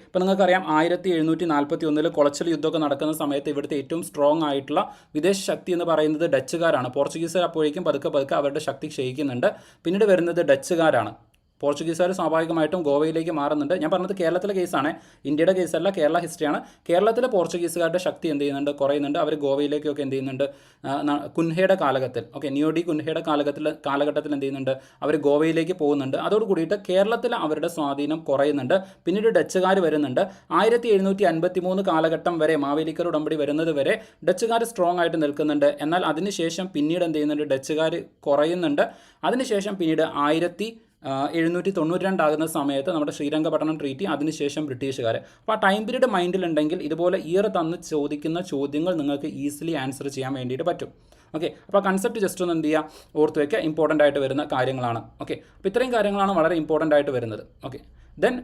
ഇപ്പോൾ നിങ്ങൾക്കറിയാം 1741 കൊളച്ചൽ യുദ്ധമൊക്കെ നടക്കുന്ന സമയത്ത് ഇവിടുത്തെ ഏറ്റവും സ്ട്രോങ് ആയിട്ടുള്ള വിദേശ ശക്തി എന്ന് പറയുന്നത് ഡച്ചുകാരാണ്. പോർച്ചുഗീസുകാർ അപ്പോഴേക്കും പതുക്കെ അവരുടെ ശക്തി ക്ഷയിക്കുന്നുണ്ട്. പിന്നീട് വരുന്നത് ഡച്ചുകാരാണ്. പോർച്ചുഗീസുകാർ സ്വാഭാവികമായിട്ടും ഗോവയിലേക്ക് മാറുന്നുണ്ട്. ഞാൻ പറഞ്ഞത് കേരളത്തിലെ കേസാണ്, ഇന്ത്യയുടെ കേസല്ല, കേരള ഹിസ്റ്ററിയാണ്. കേരളത്തിലെ പോർച്ചുഗീസുകാരുടെ ശക്തി എന്ത് ചെയ്യുന്നുണ്ട്, കുറയുന്നുണ്ട്. അവർ ഗോവയിലേക്കൊക്കെ എന്ത് ചെയ്യുന്നുണ്ട്, കുൻഹയുടെ കാലഘട്ടത്തിൽ, ഓക്കെ, നിയോഡി കുൻഹയുടെ കാലഘട്ടത്തിൽ എന്ത് ചെയ്യുന്നുണ്ട്, അവർ ഗോവയിലേക്ക് പോകുന്നുണ്ട്. അതോട് കൂടിയിട്ട് കേരളത്തിൽ അവരുടെ സ്വാധീനം കുറയുന്നുണ്ട്. പിന്നീട് ഡച്ചുകാർ വരുന്നുണ്ട്. 1753 കാലഘട്ടം വരെ, മാവേലിക്കർ ഉടമ്പടി വരുന്നത് വരെ ഡച്ചുകാർ സ്ട്രോങ് ആയിട്ട് നിൽക്കുന്നുണ്ട്. എന്നാൽ അതിനുശേഷം പിന്നീട് എന്ത് ചെയ്യുന്നുണ്ട്, ഡച്ചുകാർ കുറയുന്നുണ്ട്. അതിനുശേഷം പിന്നീട് 1792 ആകുന്ന സമയത്ത് നമ്മുടെ ശ്രീരംഗപട്ടണം ട്രീറ്റി, അതിനുശേഷം ബ്രിട്ടീഷുകാർ. അപ്പോൾ ആ ടൈം പീരീഡ് മൈൻഡിലുണ്ടെങ്കിൽ ഇതുപോലെ ഇയർ തന്ന് ചോദിക്കുന്ന ചോദ്യങ്ങൾ നിങ്ങൾക്ക് ഈസിലി ആൻസർ ചെയ്യാൻ വേണ്ടിയിട്ട് പറ്റും. ഓക്കെ, അപ്പോൾ കൺസെപ്റ്റ് ജസ്റ്റ് ഒന്ന് എന്ത് ചെയ്യുക, ഓർത്ത് വയ്ക്കുക, ഇമ്പോർട്ടൻ്റ് ആയിട്ട് വരുന്ന കാര്യങ്ങളാണ്. ഓക്കെ, അപ്പോൾ ഇത്രയും കാര്യങ്ങളാണ് വളരെ ഇമ്പോർട്ടൻ്റ് ആയിട്ട് വരുന്നത്. ഓക്കെ, ദെൻ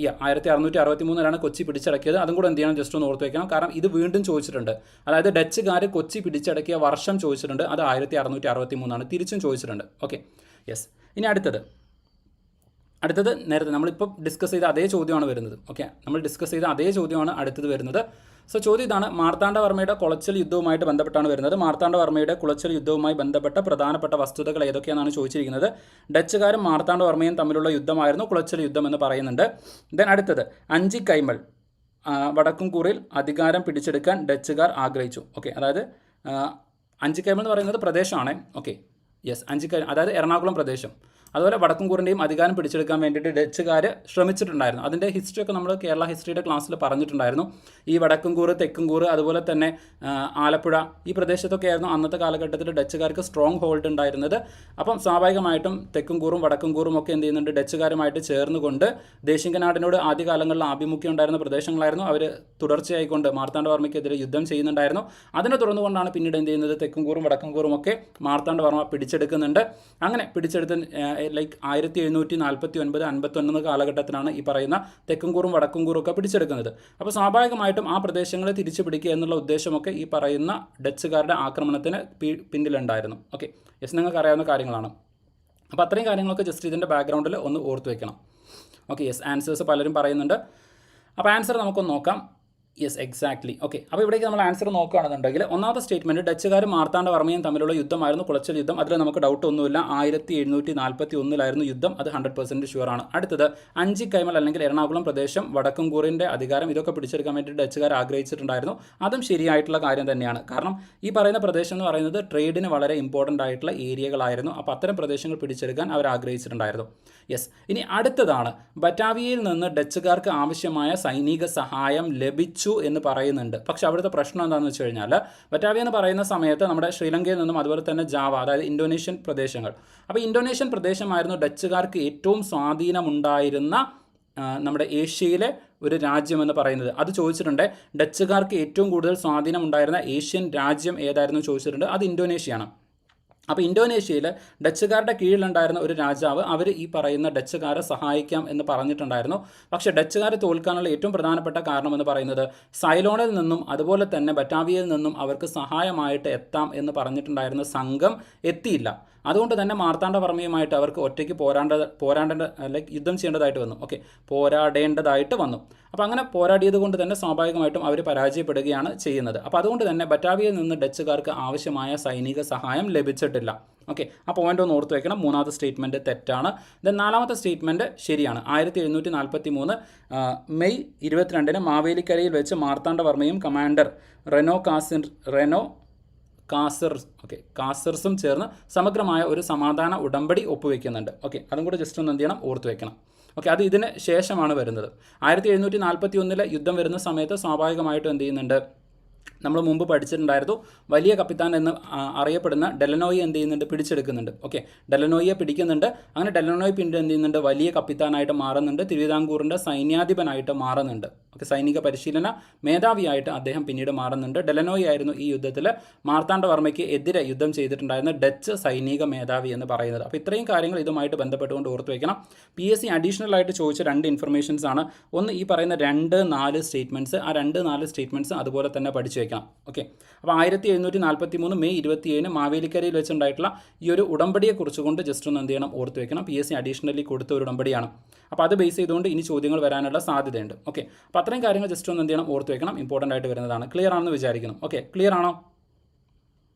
1663 കൊച്ചി പിടിച്ചടക്കിയത്. അതും കൂടെ എന്ത് ചെയ്യണം, ജസ്റ്റ് ഒന്ന് ഓർത്ത് വയ്ക്കണം. കാരണം ഇത് വീണ്ടും ചോദിച്ചിട്ടുണ്ട്. അതായത് ഡച്ചുകാർ കൊച്ചി പിടിച്ചടക്കിയ വർഷം ചോദിച്ചിട്ടുണ്ട്. അത് 1663 തിരിച്ചും ചോദിച്ചിട്ടുണ്ട്. Okay, yes. ഇനി അടുത്തത് നേരത്തെ നമ്മളിപ്പോൾ ഡിസ്കസ് ചെയ്ത അതേ ചോദ്യമാണ് വരുന്നത്. ഓക്കെ, നമ്മൾ ഡിസ്കസ് ചെയ്ത അതേ ചോദ്യമാണ് അടുത്തത് വരുന്നത്. സോ ചോദ്യം ഇതാണ്, മാർത്താണ്ഡവർമ്മയുടെ കുളച്ചൽ യുദ്ധവുമായിട്ട് ബന്ധപ്പെട്ടാണ് വരുന്നത്. മാർത്താണ്ഡവർമ്മയുടെ കുളച്ചൽ യുദ്ധവുമായി ബന്ധപ്പെട്ട പ്രധാനപ്പെട്ട വസ്തുതകൾ ഏതൊക്കെയാണെന്നാണ് ചോദിച്ചിരിക്കുന്നത്. ഡച്ചുകാരും മാർത്താണ്ഡവർമ്മയും തമ്മിലുള്ള യുദ്ധമായിരുന്നു കുളച്ചൽ യുദ്ധം എന്ന് പറയുന്നുണ്ട്. ദെൻ അടുത്തത്, അഞ്ചിക്കൈമൾ വടക്കുംകൂറിൽ അധികാരം പിടിച്ചെടുക്കാൻ ഡച്ചുകാർ ആഗ്രഹിച്ചു. ഓക്കെ, അതായത് അഞ്ചിക്കൈമൾ എന്ന് പറയുന്നത് പ്രദേശമാണ്. ഓക്കെ, യെസ്, അതായത് എറണാകുളം പ്രദേശം. അതുപോലെ വടക്കുംകൂറിൻ്റെയും അധികാരം പിടിച്ചെടുക്കാൻ വേണ്ടിയിട്ട് ഡച്ചുകാർ ശ്രമിച്ചിട്ടുണ്ടായിരുന്നു. അതിൻ്റെ ഹിസ്റ്ററിയൊക്കെ നമ്മൾ കേരള ഹിസ്റ്ററിയുടെ ക്ലാസ്സിൽ പറഞ്ഞിട്ടുണ്ടായിരുന്നു. ഈ വടക്കുംകൂറ്, തെക്കുംകൂറ്, അതുപോലെ തന്നെ ആലപ്പുഴ, ഈ പ്രദേശത്തൊക്കെ ആയിരുന്നു അന്നത്തെ കാലഘട്ടത്തിൽ ഡച്ചുകാർക്ക് സ്ട്രോങ് ഹോൾഡ് ഉണ്ടായിരുന്നത്. അപ്പം സ്വാഭാവികമായിട്ടും തെക്കുംകൂറും വടക്കുംകൂറും ഒക്കെ എന്ത് ചെയ്യുന്നുണ്ട്, ഡച്ചുകാരുമായിട്ട് ചേർന്നുകൊണ്ട് ദേശിംഗനാടിനോട് ആദ്യകാലങ്ങളിൽ ആഭിമുഖ്യം ഉണ്ടായിരുന്ന പ്രദേശങ്ങളായിരുന്നു. അവർ തുടർച്ചയായിക്കൊണ്ട് മാർത്താണ്ഡവർമ്മയ്ക്കെതിരെ യുദ്ധം ചെയ്യുന്നുണ്ടായിരുന്നു. അതിനെ തുടർന്നുകൊണ്ടാണ് പിന്നീട് എന്ത് ചെയ്യുന്നത്, തെക്കുംകൂറും വടക്കുംകൂറും ഒക്കെ മാർത്താണ്ഡവർമ്മ പിടിച്ചെടുക്കുന്നുണ്ട്. അങ്ങനെ പിടിച്ചെടുത്ത് ലൈക്ക് 1749, 51 കാലഘട്ടത്തിലാണ് ഈ പറയുന്ന തെക്കുംകൂറും വടക്കുംകൂറും ഒക്കെ പിടിച്ചെടുക്കുന്നത്. അപ്പോൾ സ്വാഭാവികമായിട്ടും ആ പ്രദേശങ്ങളെ തിരിച്ചു പിടിക്കുക എന്നുള്ള ഉദ്ദേശമൊക്കെ ഈ പറയുന്ന ഡച്ചുകാരുടെ ആക്രമണത്തിന് പിന്നിലുണ്ടായിരുന്നു. ഓക്കെ, യെസ്, നിങ്ങൾക്ക് അറിയാവുന്ന കാര്യങ്ങളാണ്. അപ്പോൾ അത്രയും കാര്യങ്ങളൊക്കെ ജസ്റ്റ് ഇതിൻ്റെ ബാക്ക്ഗ്രൗണ്ടിൽ ഒന്ന് ഓർത്ത് വയ്ക്കണം. ഓക്കെ, യെസ്, ആൻസേഴ്സ് പലരും പറയുന്നുണ്ട്. അപ്പോൾ ആൻസർ നമുക്കൊന്ന് നോക്കാം. Yes, exactly. ഓക്കെ, അപ്പോൾ ഇവിടേക്ക് നമ്മൾ ആൻസർ നോക്കുകയാണെന്നുണ്ടെങ്കിൽ ഒന്നാമത്തെ സ്റ്റേറ്റ്മെൻറ്റ്, ഡച്ചുകാരും മാർത്താണ്ഡവർമ്മയും തമ്മിലുള്ള യുദ്ധമായിരുന്നു കുളച്ചൽ യുദ്ധം. അതിൽ നമുക്ക് ഡൗട്ട് ഒന്നുമില്ല. 1741 യുദ്ധം. അത് 100% ഷുവറാണ്. അടുത്തത്, അഞ്ചിക്കൈമൾ അല്ലെങ്കിൽ എറണാകുളം പ്രദേശം, വടക്കുംകൂറിൻ്റെ അധികാരം, ഇതൊക്കെ പിടിച്ചെടുക്കാൻ വേണ്ടി ഡച്ചുകാർ ആഗ്രഹിച്ചിട്ടുണ്ടായിരുന്നു. അതും ശരിയായിട്ടുള്ള കാര്യം തന്നെയാണ്. കാരണം ഈ പറയുന്ന പ്രദേശം എന്ന് പറയുന്നത് ട്രേഡിന് വളരെ ഇമ്പോർട്ടൻ്റ് ആയിട്ടുള്ള ഏരിയകളായിരുന്നു. അപ്പോൾ അത്തരം പ്രദേശങ്ങൾ പിടിച്ചെടുക്കാൻ അവർ ആഗ്രഹിച്ചിട്ടുണ്ടായിരുന്നു. യെസ്. ഇനി അടുത്തതാണ്, ബറ്റാവിയയിൽ നിന്ന് ഡച്ചുകാർക്ക് ആവശ്യമായ സൈനിക സഹായം ലഭിച്ചു എന്ന് പറയുന്നുണ്ട്. പക്ഷെ അവിടുത്തെ പ്രശ്നം എന്താണെന്ന് വെച്ച് കഴിഞ്ഞാൽ, ബറ്റാവിയ എന്ന് പറയുന്ന സമയത്ത് നമ്മുടെ ശ്രീലങ്കയിൽ നിന്നും അതുപോലെ തന്നെ ജാവ, അതായത് ഇന്തോനേഷ്യൻ പ്രദേശങ്ങൾ, അപ്പോൾ ഇന്തോനേഷ്യൻ പ്രദേശമായിരുന്നു ഡച്ചുകാർക്ക് ഏറ്റവും സ്വാധീനമുണ്ടായിരുന്ന നമ്മുടെ ഏഷ്യയിലെ ഒരു രാജ്യമെന്ന് പറയുന്നത്. അത് ചോദിച്ചിട്ടുണ്ട്. ഡച്ചുകാർക്ക് ഏറ്റവും കൂടുതൽ സ്വാധീനമുണ്ടായിരുന്ന ഏഷ്യൻ രാജ്യം ഏതായിരുന്നു ചോദിച്ചിട്ടുണ്ട്. അത് ഇന്തോനേഷ്യയാണ്. അപ്പോൾ ഇന്തോനേഷ്യയിൽ ഡച്ചുകാരുടെ കീഴിലുണ്ടായിരുന്ന ഒരു രാജാവ് അവർ ഈ പറയുന്ന ഡച്ചുകാരെ സഹായിക്കാം എന്ന് പറഞ്ഞിട്ടുണ്ടായിരുന്നു. പക്ഷേ ഡച്ചുകാരെ തോൽക്കാനുള്ള ഏറ്റവും പ്രധാനപ്പെട്ട കാരണം എന്ന് പറയുന്നത് സൈലോണിൽ നിന്നും അതുപോലെ തന്നെ ബറ്റാവിയയിൽ നിന്നും അവർക്ക് സഹായമായിട്ട് എത്താം എന്ന് പറഞ്ഞിട്ടുണ്ടായിരുന്ന സംഘം എത്തിയില്ല. അതുകൊണ്ട് തന്നെ മാർത്താണ്ഡവർമ്മയുമായിട്ട് അവർക്ക് ഒറ്റയ്ക്ക് യുദ്ധം ചെയ്യേണ്ടതായിട്ട് വന്നു. പോരാടേണ്ടതായിട്ട് വന്നു. അപ്പോൾ അങ്ങനെ പോരാടിയത് കൊണ്ട് തന്നെ സ്വാഭാവികമായിട്ടും അവർ പരാജയപ്പെടുകയാണ് ചെയ്യുന്നത്. അപ്പോൾ അതുകൊണ്ട് തന്നെ ബറ്റാവിയയിൽ നിന്ന് ഡച്ചുകാർക്ക് ആവശ്യമായ സൈനിക സഹായം ലഭിച്ചിട്ടില്ല. ആ പോയിന്റ് ഒന്ന് ഓർത്ത് വയ്ക്കണം. മൂന്നാമത്തെ സ്റ്റേറ്റ്മെൻറ്റ് തെറ്റാണ്. ദെൻ നാലാമത്തെ സ്റ്റേറ്റ്മെൻറ്റ് ശരിയാണ്. 1743 മെയ് 22 മാവേലിക്കരയിൽ വെച്ച് മാർത്താണ്ഡവർമ്മയും കമാൻഡർ കാസർസും ചേർന്ന് സമഗ്രമായ ഒരു സമാധാന ഉടമ്പടി ഒപ്പുവെക്കുന്നുണ്ട്. അതും കൂടെ ജസ്റ്റ് ഒന്ന് എന്ത് ചെയ്യണം, ഓർത്ത് വെക്കണം. അത് ഇതിന് ശേഷമാണ് വരുന്നത്. 1741 യുദ്ധം വരുന്ന സമയത്ത് സ്വാഭാവികമായിട്ടും എന്ത് ചെയ്യുന്നുണ്ട്, നമ്മൾ മുമ്പ് പഠിച്ചിട്ടുണ്ടായിരുന്നു, വലിയ കപ്പിത്താൻ എന്ന് അറിയപ്പെടുന്ന ഡെലനോയെ എന്ത് ചെയ്യുന്നുണ്ട്, പിടിച്ചെടുക്കുന്നുണ്ട്. ഡെലനോയെ പിടിക്കുന്നുണ്ട്. അങ്ങനെ ഡെലനോയ് പിന്നീട് എന്ത് ചെയ്യുന്നുണ്ട്, വലിയ കപ്പിത്താനായിട്ട് മാറുന്നുണ്ട്. തിരുവിതാംകൂറിൻ്റെ സൈന്യാധിപനായിട്ട് മാറുന്നുണ്ട്. സൈനിക പരിശീലന മേധാവിയായിട്ട് അദ്ദേഹം പിന്നീട് മാറുന്നുണ്ട്. ഡെലനോയ് ആയിരുന്നു ഈ യുദ്ധത്തിൽ മാർത്താണ്ഡവർമ്മയ്ക്ക് എതിരെ യുദ്ധം ചെയ്തിട്ടുണ്ടായിരുന്ന ഡച്ച് സൈനിക മേധാവി എന്ന് പറയുന്നത്. അപ്പോൾ ഇത്രയും കാര്യങ്ങൾ ഇതുമായിട്ട് ബന്ധപ്പെട്ടുകൊണ്ട് ഓർത്ത് വയ്ക്കണം. PSC അഡീഷണൽ ആയിട്ട് ചോദിച്ച 2 ഇൻഫർമേഷൻസ് ആണ്. ഒന്ന് ഈ പറയുന്ന 2-4 സ്റ്റേറ്റ്മെൻറ്റ്സ്, ആ 2-4 സ്റ്റേറ്റ്മെൻറ്റ്സ് അതുപോലെ തന്നെ പഠിച്ചു വയ്ക്കണം. അപ്പോൾ 1743 മെയ് 27 മാവേലിക്കരയിൽ വെച്ചുണ്ടായിട്ടുള്ള ഈ ഒരു ഉടമ്പടിയെക്കുറിച്ച് കൊണ്ട് ജസ്റ്റ് ഒന്ന് എന്ത് ചെയ്യണം, ഓർത്ത് വയ്ക്കണം. PSC അഡീഷണലി കൊടുത്ത ഒരു ഉടമ്പടിയാണ്. അപ്പോൾ അത് ബേസ് ചെയ്തുകൊണ്ട് ഇനി ചോദ്യങ്ങൾ വരാനുള്ള സാധ്യതയുണ്ട്. അപ്പോൾ അത്രയും കാര്യങ്ങൾ ജസ്റ്റ് ഒന്ന് എന്ത് ചെയ്യണം, ഓർത്ത് വയ്ക്കണം. ഇമ്പോർട്ടൻ്റ് ആയിട്ട് വരുന്നതാണ്. ക്ലിയർ ആണെന്ന് വിചാരിക്കണം. ക്ലിയർ ആണോ?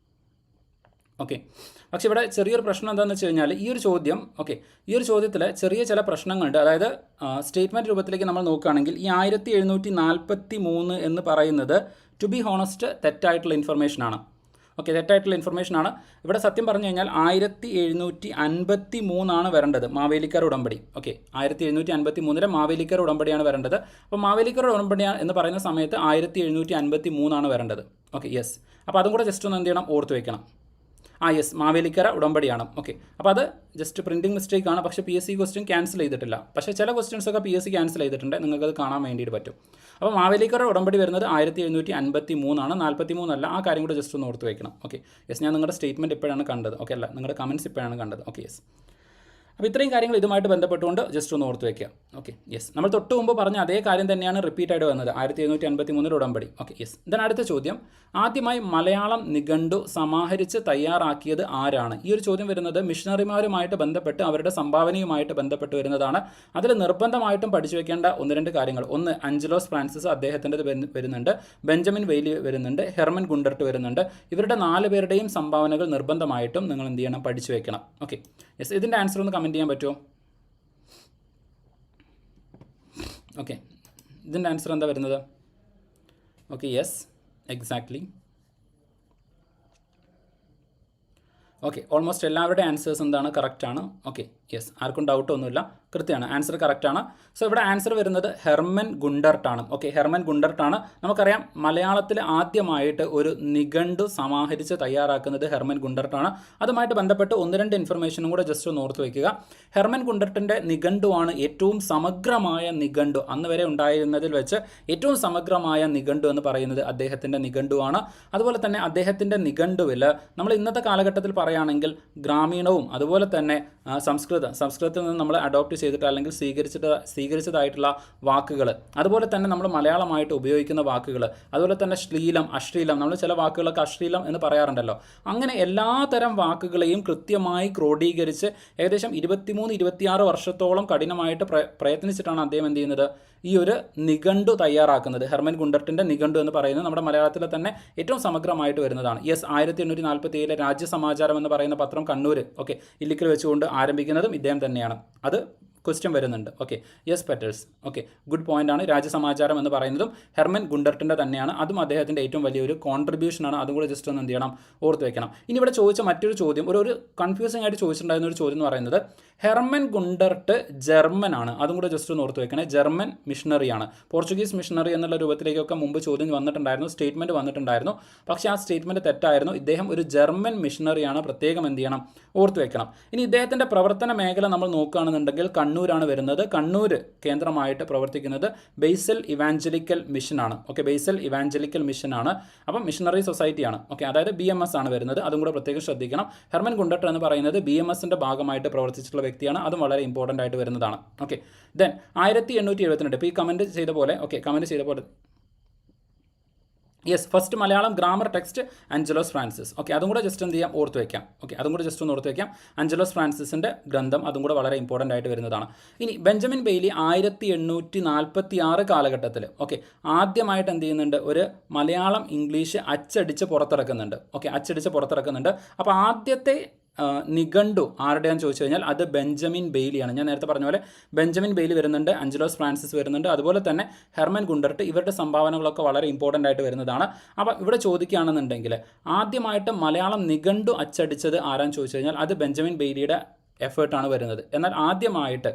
ഓക്കെ. പക്ഷേ ഇവിടെ ചെറിയൊരു പ്രശ്നം എന്താണെന്ന് വെച്ച് കഴിഞ്ഞാൽ ഈ ഒരു ചോദ്യം ഈ ഒരു ചോദ്യത്തിൽ ചെറിയ ചില പ്രശ്നങ്ങളുണ്ട്. അതായത് സ്റ്റേറ്റ്മെൻറ്റ് രൂപത്തിലേക്ക് നമ്മൾ നോക്കുകയാണെങ്കിൽ ഈ 1743 എന്ന് പറയുന്നത് ടു ബി ഹോണസ്റ്റ് തെറ്റായിട്ടുള്ള ഇൻഫർമേഷനാണ്. തെറ്റായിട്ടുള്ള ഇൻഫർമേഷനാണ്. ഇവിടെ സത്യം പറഞ്ഞു കഴിഞ്ഞാൽ 1753 വരേണ്ടത് മാവേലിക്കർ ഉടമ്പടി. 1753 മാവേലിക്കർ ഉടമ്പടിയാണ് വരേണ്ടത്. അപ്പോൾ മാവേലിക്കർ ഉടമ്പടി എന്ന് പറയുന്ന സമയത്ത് 1753 വരേണ്ടത്. യെസ്. അപ്പോൾ അതും കൂടെ ജസ്റ്റ് ഒന്ന് എന്ത് ചെയ്യണം, ഓർത്ത് വയ്ക്കണം. യെസ്, മാവേലിക്കര ഉടമ്പടിയാണ്. അപ്പോൾ അത് ജസ്റ്റ് പ്രിൻറ്റിംഗ് മിസ്റ്റേക്ക് ആണ്. പക്ഷേ PSC ക്വസ്റ്റ്യൻ ക്യാൻസൽ ചെയ്തിട്ടില്ല. പക്ഷേ ചില ക്വസ്റ്റ്യൻസൊക്കെ PSC ക്യാൻസൽ ചെയ്തിട്ടുണ്ട്. നിങ്ങൾക്കത് കാണാൻ വേണ്ടിയിട്ട് പറ്റും. അപ്പോൾ മാവേലിക്കര ഉടമ്പടി വരുന്നത് 1753 43 അല്ല. ആ കാര്യം കൂടെ ജസ്റ്റ് ഒന്ന് ഓർത്ത് വയ്ക്കണം. യെസ്, ഞാൻ നിങ്ങളുടെ സ്റ്റേറ്റ്മെൻറ്റ് ഇപ്പോഴാണ് കണ്ടത്. അല്ല, നിങ്ങളുടെ കമൻറ്റ്സ് ഇപ്പോഴാണ് കണ്ടത്. യെസ്. അപ്പോൾ ഇത്രയും കാര്യങ്ങൾ ഇതുമായിട്ട് ബന്ധപ്പെട്ടുകൊണ്ട് ജസ്റ്റ് ഒന്ന് ഓർത്ത് വയ്ക്കുക. യെസ്, നമ്മൾ തൊട്ട് മുമ്പ് പറഞ്ഞ അതേ കാര്യം തന്നെയാണ് റിപ്പീറ്റ് ആയിട്ട് വന്നത് 1753 ഉടമ്പടി. യെസ്. ഇതിന് അടുത്ത ചോദ്യം, ആദ്യമായി മലയാളം നിഘണ്ടു സമാഹരിച്ച് തയ്യാറാക്കിയത് ആരാണ്? ഈ ഒരു ചോദ്യം വരുന്നത് മിഷണറിമാരുമായിട്ട് ബന്ധപ്പെട്ട് അവരുടെ സംഭാവനയുമായിട്ട് ബന്ധപ്പെട്ട് വരുന്നതാണ്. അതിൽ നിർബന്ധമായിട്ടും പഠിച്ചു വയ്ക്കേണ്ട 1-2 കാര്യങ്ങൾ. ഒന്ന്, അഞ്ചലോസ് ഫ്രാൻസിസ്, അദ്ദേഹത്തിൻ്റെ വരുന്നുണ്ട്. ബെഞ്ചമിൻ വെയ്ലി വരുന്നുണ്ട്. ഹെർമൻ ഗുണ്ടർട്ട് വരുന്നുണ്ട്. ഇവരുടെ 4 പേരുടെയും സംഭാവനകൾ നിർബന്ധമായിട്ടും നിങ്ങൾ എന്ത് ചെയ്യണം, പഠിച്ചു വയ്ക്കണം. യെസ്, ഇതിൻ്റെ ആൻസർ ഒന്ന് കമൻറ്റ് ചെയ്യാൻ പറ്റുമോ? ഇതിൻ്റെ ആൻസർ എന്താ വരുന്നത്? Yes, exactly. ഓൾമോസ്റ്റ് എല്ലാവരുടെ ആൻസേഴ്സ് എന്താണ്, കറക്റ്റാണ്. യെസ്, ആർക്കും ഡൗട്ടൊന്നുമില്ല, കൃത്യമാണ്, ആൻസർ കറക്റ്റാണ്. സോ ഇവിടെ ആൻസർ വരുന്നത് ഹെർമൻ ഗുണ്ടർട്ടാണ്. ഹെർമൻ ഗുണ്ടർട്ടാണ്. നമുക്കറിയാം മലയാളത്തിൽ ആദ്യമായിട്ട് ഒരു നിഘണ്ടു സമാഹരിച്ച് തയ്യാറാക്കുന്നത് ഹെർമൻ ഗുണ്ടർട്ടാണ്. അതുമായിട്ട് ബന്ധപ്പെട്ട് 1-2 ഇൻഫർമേഷനും കൂടെ ജസ്റ്റ് ഒന്ന് ഓർത്ത് വയ്ക്കുക. ഹെർമൻ ഗുണ്ടർട്ടിൻ്റെ നിഘണ്ടുവാണ് ഏറ്റവും സമഗ്രമായ നിഘണ്ടു. അന്ന് വരെ ഉണ്ടായിരുന്നതിൽ വെച്ച് ഏറ്റവും സമഗ്രമായ നിഘണ്ടു എന്ന് പറയുന്നത് അദ്ദേഹത്തിൻ്റെ നിഘണ്ടുവാണ്. അതുപോലെ തന്നെ അദ്ദേഹത്തിൻ്റെ നിഘണ്ടുവിൽ നമ്മൾ ഇന്നത്തെ കാലഘട്ടത്തിൽ പറയുകയാണെങ്കിൽ ഗ്രാമീണവും അതുപോലെ തന്നെ സംസ്കൃതത്തിൽ നിന്ന് നമ്മൾ അഡോപ്റ്റ് ചെയ്തിട്ട് അല്ലെങ്കിൽ സ്വീകരിച്ചതായിട്ടുള്ള വാക്കുകൾ, അതുപോലെ തന്നെ നമ്മൾ മലയാളമായിട്ട് ഉപയോഗിക്കുന്ന വാക്കുകൾ, അതുപോലെ തന്നെ ശ്ലീലം, അശ്ലീലം, നമ്മൾ ചില വാക്കുകളൊക്കെ അശ്ലീലം എന്ന് പറയാറുണ്ടല്ലോ. അങ്ങനെ എല്ലാ തരം വാക്കുകളെയും കൃത്യമായി ക്രോഡീകരിച്ച് ഏകദേശം 23-26 വർഷത്തോളം കഠിനമായിട്ട് പ്രയത്നിച്ചിട്ടാണ് അദ്ദേഹം എന്ത് ചെയ്യുന്നത്, ഈ ഒരു നിഘണ്ടു തയ്യാറാക്കുന്നത്. ഹെർമൻ ഗുണ്ടർട്ടിൻ്റെ നിഘണ്ടു എന്ന് പറയുന്നത് നമ്മുടെ മലയാളത്തിൽ തന്നെ ഏറ്റവും സമഗ്രമായിട്ട് വരുന്നതാണ്. യെസ്, 1847 രാജ്യസമാചാരം എന്ന് പറയുന്ന പത്രം കണ്ണൂർ ഇല്ലിക്കൽ വെച്ചുകൊണ്ട് ആരംഭിക്കുന്നതും ഇദ്ദേഹം തന്നെയാണ്. അത് ക്വസ്റ്റ്യൻ വരുന്നുണ്ട്. Yes petals. ഗുഡ് പോയിന്റ് ആണ്. രാജ്യസമാചാരം എന്ന് പറയുന്നതും ഹെർമൻ ഗുണ്ടർട്ടിൻ്റെ തന്നെയാണ്. അതും അദ്ദേഹത്തിൻ്റെ ഏറ്റവും വലിയൊരു കോൺട്രിബ്യൂഷനാണ്. അതും കൂടെ ജസ്റ്റ് ഒന്ന് എന്ത് ചെയ്യണം, ഓർത്ത് വെക്കണം. ഇനി ഇവിടെ ചോദിച്ച മറ്റൊരു ചോദ്യം, ഒരു കൺഫ്യൂസിംഗ് ആയിട്ട് ചോദിച്ചിട്ടുണ്ടായിരുന്ന ഒരു ചോദ്യം എന്ന് പറയുന്നത് ഹെർമൻ ഗുണ്ടർട്ട് ജർമ്മൻ ആണ്. അതും കൂടെ ജസ്റ്റ് ഒന്ന് ഓർത്ത് വെക്കണേ. ജർമ്മൻ മിഷണറിയാണ്. പോർച്ചുഗീസ് മിഷണറി എന്നുള്ള രൂപത്തിലേക്കൊക്കെ മുമ്പ് ചോദ്യം വന്നിട്ടുണ്ടായിരുന്നു, സ്റ്റേറ്റ്മെൻറ്റ് വന്നിട്ടുണ്ടായിരുന്നു. പക്ഷേ ആ സ്റ്റേറ്റ്മെൻറ്റ് തെറ്റായിരുന്നു. ഇദ്ദേഹം ഒരു ജർമ്മൻ മിഷണറിയാണ്. പ്രത്യേകം എന്ത് ചെയ്യണം, ഓർത്ത് വെക്കണം. ഇനി ഇദ്ദേഹത്തിൻ്റെ പ്രവർത്തന മേഖല നമ്മൾ നോക്കുകയാണെന്നുണ്ടെങ്കിൽ കണ്ണൂരാണ് വരുന്നത്. കണ്ണൂർ കേന്ദ്രമായിട്ട് പ്രവർത്തിക്കുന്നത് ബേസൽ ഇവാഞ്ചലിക്കൽ മിഷനാണ്. ബേസൽ ഇവാഞ്ചലിക്കൽ മിഷനാണ്. അപ്പം മിഷണറി സൊസൈറ്റിയാണ്. അതായത് BMS ആണ് വരുന്നത്. അതും കൂടെ പ്രത്യേകം ശ്രദ്ധിക്കണം. ഹെർമൻ ഗുണ്ടർട്ട് എന്ന് പറയുന്നത് BMSൻ്റെ ഭാഗമായിട്ട് പ്രവർത്തിച്ചിട്ടുള്ള വ്യക്തിയാണ്. അതും വളരെ ഇമ്പോർട്ടൻ്റ് ആയിട്ട് വരുന്നതാണ്. ദെൻ 1872 ഇപ്പോൾ ഈ കമൻറ്റ് ചെയ്ത പോലെ yes, first Malayalam grammar text Angelos Francis. അതും കൂടെ ജസ്റ്റ് എന്ത് ചെയ്യാം, ഓർത്ത് വയ്ക്കാം. അതും കൂടെ ജസ്റ്റ് ഒന്ന് ഓർത്ത് വയ്ക്കാം. അഞ്ചലോസ് ഫ്രാൻസിസിൻ്റെ ഗ്രന്ഥം അതും കൂടെ വളരെ ഇമ്പോർട്ടൻ്റ് ആയിട്ട് വരുന്നതാണ്. ഇനി ബെഞ്ചമിൻ ബെയ്ലി 1846 കാലഘട്ടത്തിൽ ആദ്യമായിട്ട് എന്ത് ചെയ്യുന്നുണ്ട്, ഒരു മലയാളം ഇംഗ്ലീഷ് അച്ചടിച്ച് പുറത്തിറക്കുന്നുണ്ട്. അപ്പോൾ ആദ്യത്തെ നിഘണ്ടു ആരുടെയാണെന്ന് ചോദിച്ചു കഴിഞ്ഞാൽ അത് ബെഞ്ചമിൻ ബെയ്ലിയാണ്. ഞാൻ നേരത്തെ പറഞ്ഞ പോലെ ബെഞ്ചമിൻ ബെയ്ലി വരുന്നുണ്ട്, അഞ്ചലോസ് ഫ്രാൻസിസ് വരുന്നുണ്ട്, അതുപോലെ തന്നെ ഹെർമൻ ഗുണ്ടർട്ട്. ഇവരുടെ സംഭാവനകളൊക്കെ വളരെ ഇമ്പോർട്ടൻ്റ് ആയിട്ട് വരുന്നതാണ്. അപ്പോൾ ഇവിടെ ചോദിക്കുകയാണെന്നുണ്ടെങ്കിൽ ആദ്യമായിട്ട് മലയാളം നിഘണ്ടു അച്ചടിച്ചത് ആരാന്ന് ചോദിച്ചു കഴിഞ്ഞാൽ അത് ബെഞ്ചമിൻ ബെയ്ലിയുടെ എഫേർട്ടാണ് വരുന്നത്. എന്നാൽ ആദ്യമായിട്ട്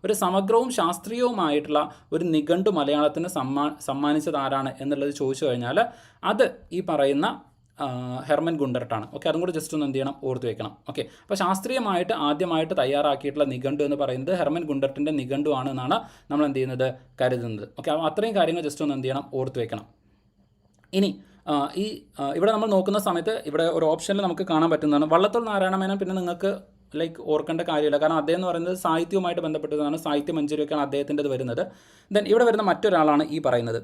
ഒരു സമഗ്രവും ശാസ്ത്രീയവുമായിട്ടുള്ള ഒരു നിഘണ്ടു മലയാളത്തിന് സമ്മാനിച്ചത് ആരാണ് എന്നുള്ളത് ചോദിച്ചു കഴിഞ്ഞാൽ അത് ഈ പറയുന്ന ഹെർമൻ ഗുണ്ടർട്ടാണ്. അതും കൂടി ജസ്റ്റ് ഒന്ന് എന്ത് ചെയ്യണം, ഓർത്ത് വെക്കണം. അപ്പോൾ ശാസ്ത്രീയമായിട്ട് ആദ്യമായിട്ട് തയ്യാറാക്കിയിട്ടുള്ള നിഘണ്ടു എന്ന് പറയുന്നത് ഹെർമൻ ഗുണ്ടർട്ടിൻ്റെ നിഘണ്ടു ആണ് എന്നാണ് നമ്മൾ എന്ത് ചെയ്യുന്നത്, കരുതുന്നത്. അപ്പോൾ അത്രയും കാര്യങ്ങൾ ജസ്റ്റ് ഒന്ന് എന്ത് ചെയ്യണം, ഓർത്ത് വെക്കണം. ഇനി ഇവിടെ നമ്മൾ നോക്കുന്ന സമയത്ത് ഇവിടെ ഒരു ഓപ്ഷനിൽ നമുക്ക് കാണാൻ പറ്റുന്നതാണ് വള്ളത്തോൾ നാരായണ മേനോൻ. പിന്നെ നിങ്ങൾക്ക് ഓർക്കേണ്ട കാര്യമില്ല, കാരണം അദ്ദേഹം എന്ന് പറയുന്നത് സാഹിത്യവുമായിട്ട് ബന്ധപ്പെട്ടതാണ്. സാഹിത്യ മഞ്ജരിയൊക്കെയാണ് അദ്ദേഹത്തിൻ്റെത് വരുന്നത്. ദെൻ ഇവിടെ വരുന്ന മറ്റൊരാളാണ് ഈ പറയുന്നത്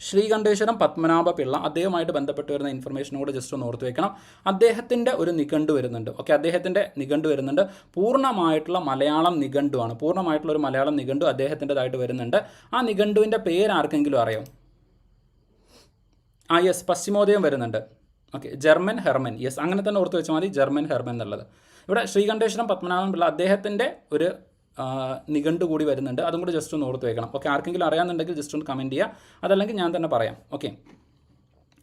ശ്രീകണ്ഠേശ്വരം പത്മനാഭ പിള്ള. അദ്ദേഹവുമായിട്ട് ബന്ധപ്പെട്ട് വരുന്ന ഇൻഫർമേഷനും കൂടെ ജസ്റ്റ് ഒന്ന് ഓർത്ത് വെക്കണം. അദ്ദേഹത്തിൻ്റെ ഒരു നിഘണ്ടു വരുന്നുണ്ട്. അദ്ദേഹത്തിൻ്റെ നിഘണ്ടു വരുന്നുണ്ട്. പൂർണ്ണമായിട്ടുള്ള മലയാളം നിഘണ്ടുവാണ്. പൂർണ്ണമായിട്ടുള്ള ഒരു മലയാളം നിഘണ്ടു അദ്ദേഹത്തിൻ്റെതായിട്ട് വരുന്നുണ്ട്. ആ നിഘണ്ടുവിൻ്റെ പേര് ആർക്കെങ്കിലും അറിയാം? യെസ്, പശ്ചിമോദയം വരുന്നുണ്ട്. Okay, German Hermann. യെസ്, അങ്ങനെ തന്നെ ഓർത്ത് വെച്ചാൽ മതി, ജർമ്മൻ ഹെർമൻ എന്നുള്ളത്. ഇവിടെ ശ്രീകണ്ഠേശ്വരം പത്മനാഭൻ പിള്ള അദ്ദേഹത്തിൻ്റെ ഒരു നിഘണ്ടു കൂടി വരുന്നുണ്ട്, അതും കൂടി ജസ്റ്റ് ഒന്ന് ഓർത്ത് വെക്കണം. ഓക്കെ, ആർക്കെങ്കിലും അറിയാമെന്നുണ്ടെങ്കിൽ ജസ്റ്റ് ഒന്ന് കമൻറ്റ് ചെയ്യുക, അതല്ലെങ്കിൽ ഞാൻ തന്നെ പറയാം. ഓക്കെ,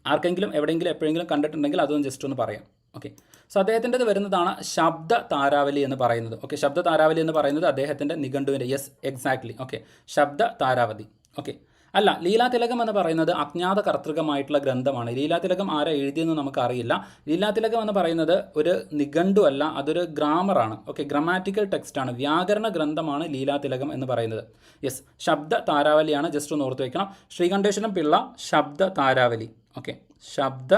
ആർക്കെങ്കിലും എവിടെയെങ്കിലും എപ്പോഴെങ്കിലും കണ്ടിട്ടുണ്ടെങ്കിൽ അതൊന്ന് ജസ്റ്റ് ഒന്ന് പറയാം. ഓക്കെ, സോ അദ്ദേഹത്തിൻ്റെത് വരുന്നതാണ് ശബ്ദ താരാവലി എന്ന് പറയുന്നത്. ഓക്കെ, ശബ്ദ താരാവലി എന്ന് പറയുന്നത് അദ്ദേഹത്തിൻ്റെ നിഘണ്ടുവിൻ്റെ. Yes, exactly. ഓക്കെ, ശബ്ദ താരാവലി. ഓക്കെ, അല്ല, ലീലാതിലകം എന്ന് പറയുന്നത് അജ്ഞാത കർത്തൃകമായിട്ടുള്ള ഗ്രന്ഥമാണ്. ലീലാതിലകം ആരാ എഴുതിയെന്ന് നമുക്കറിയില്ല. ലീലാതിലകം എന്ന് പറയുന്നത് ഒരു നിഘണ്ടു അല്ല, അതൊരു ഗ്രാമറാണ്. ഓക്കെ, ഗ്രാമാറ്റിക്കൽ ടെക്സ്റ്റാണ്, വ്യാകരണ ഗ്രന്ഥമാണ് ലീലാതിലകം എന്ന് പറയുന്നത്. യെസ്, ശബ്ദ താരാവലിയാണ്, ജസ്റ്റ് ഒന്ന് ഓർത്ത് വയ്ക്കണം. ശ്രീകണ്ഠേശ്വരം പിള്ള ശബ്ദ താരാവലി. ഓക്കെ, ശബ്ദ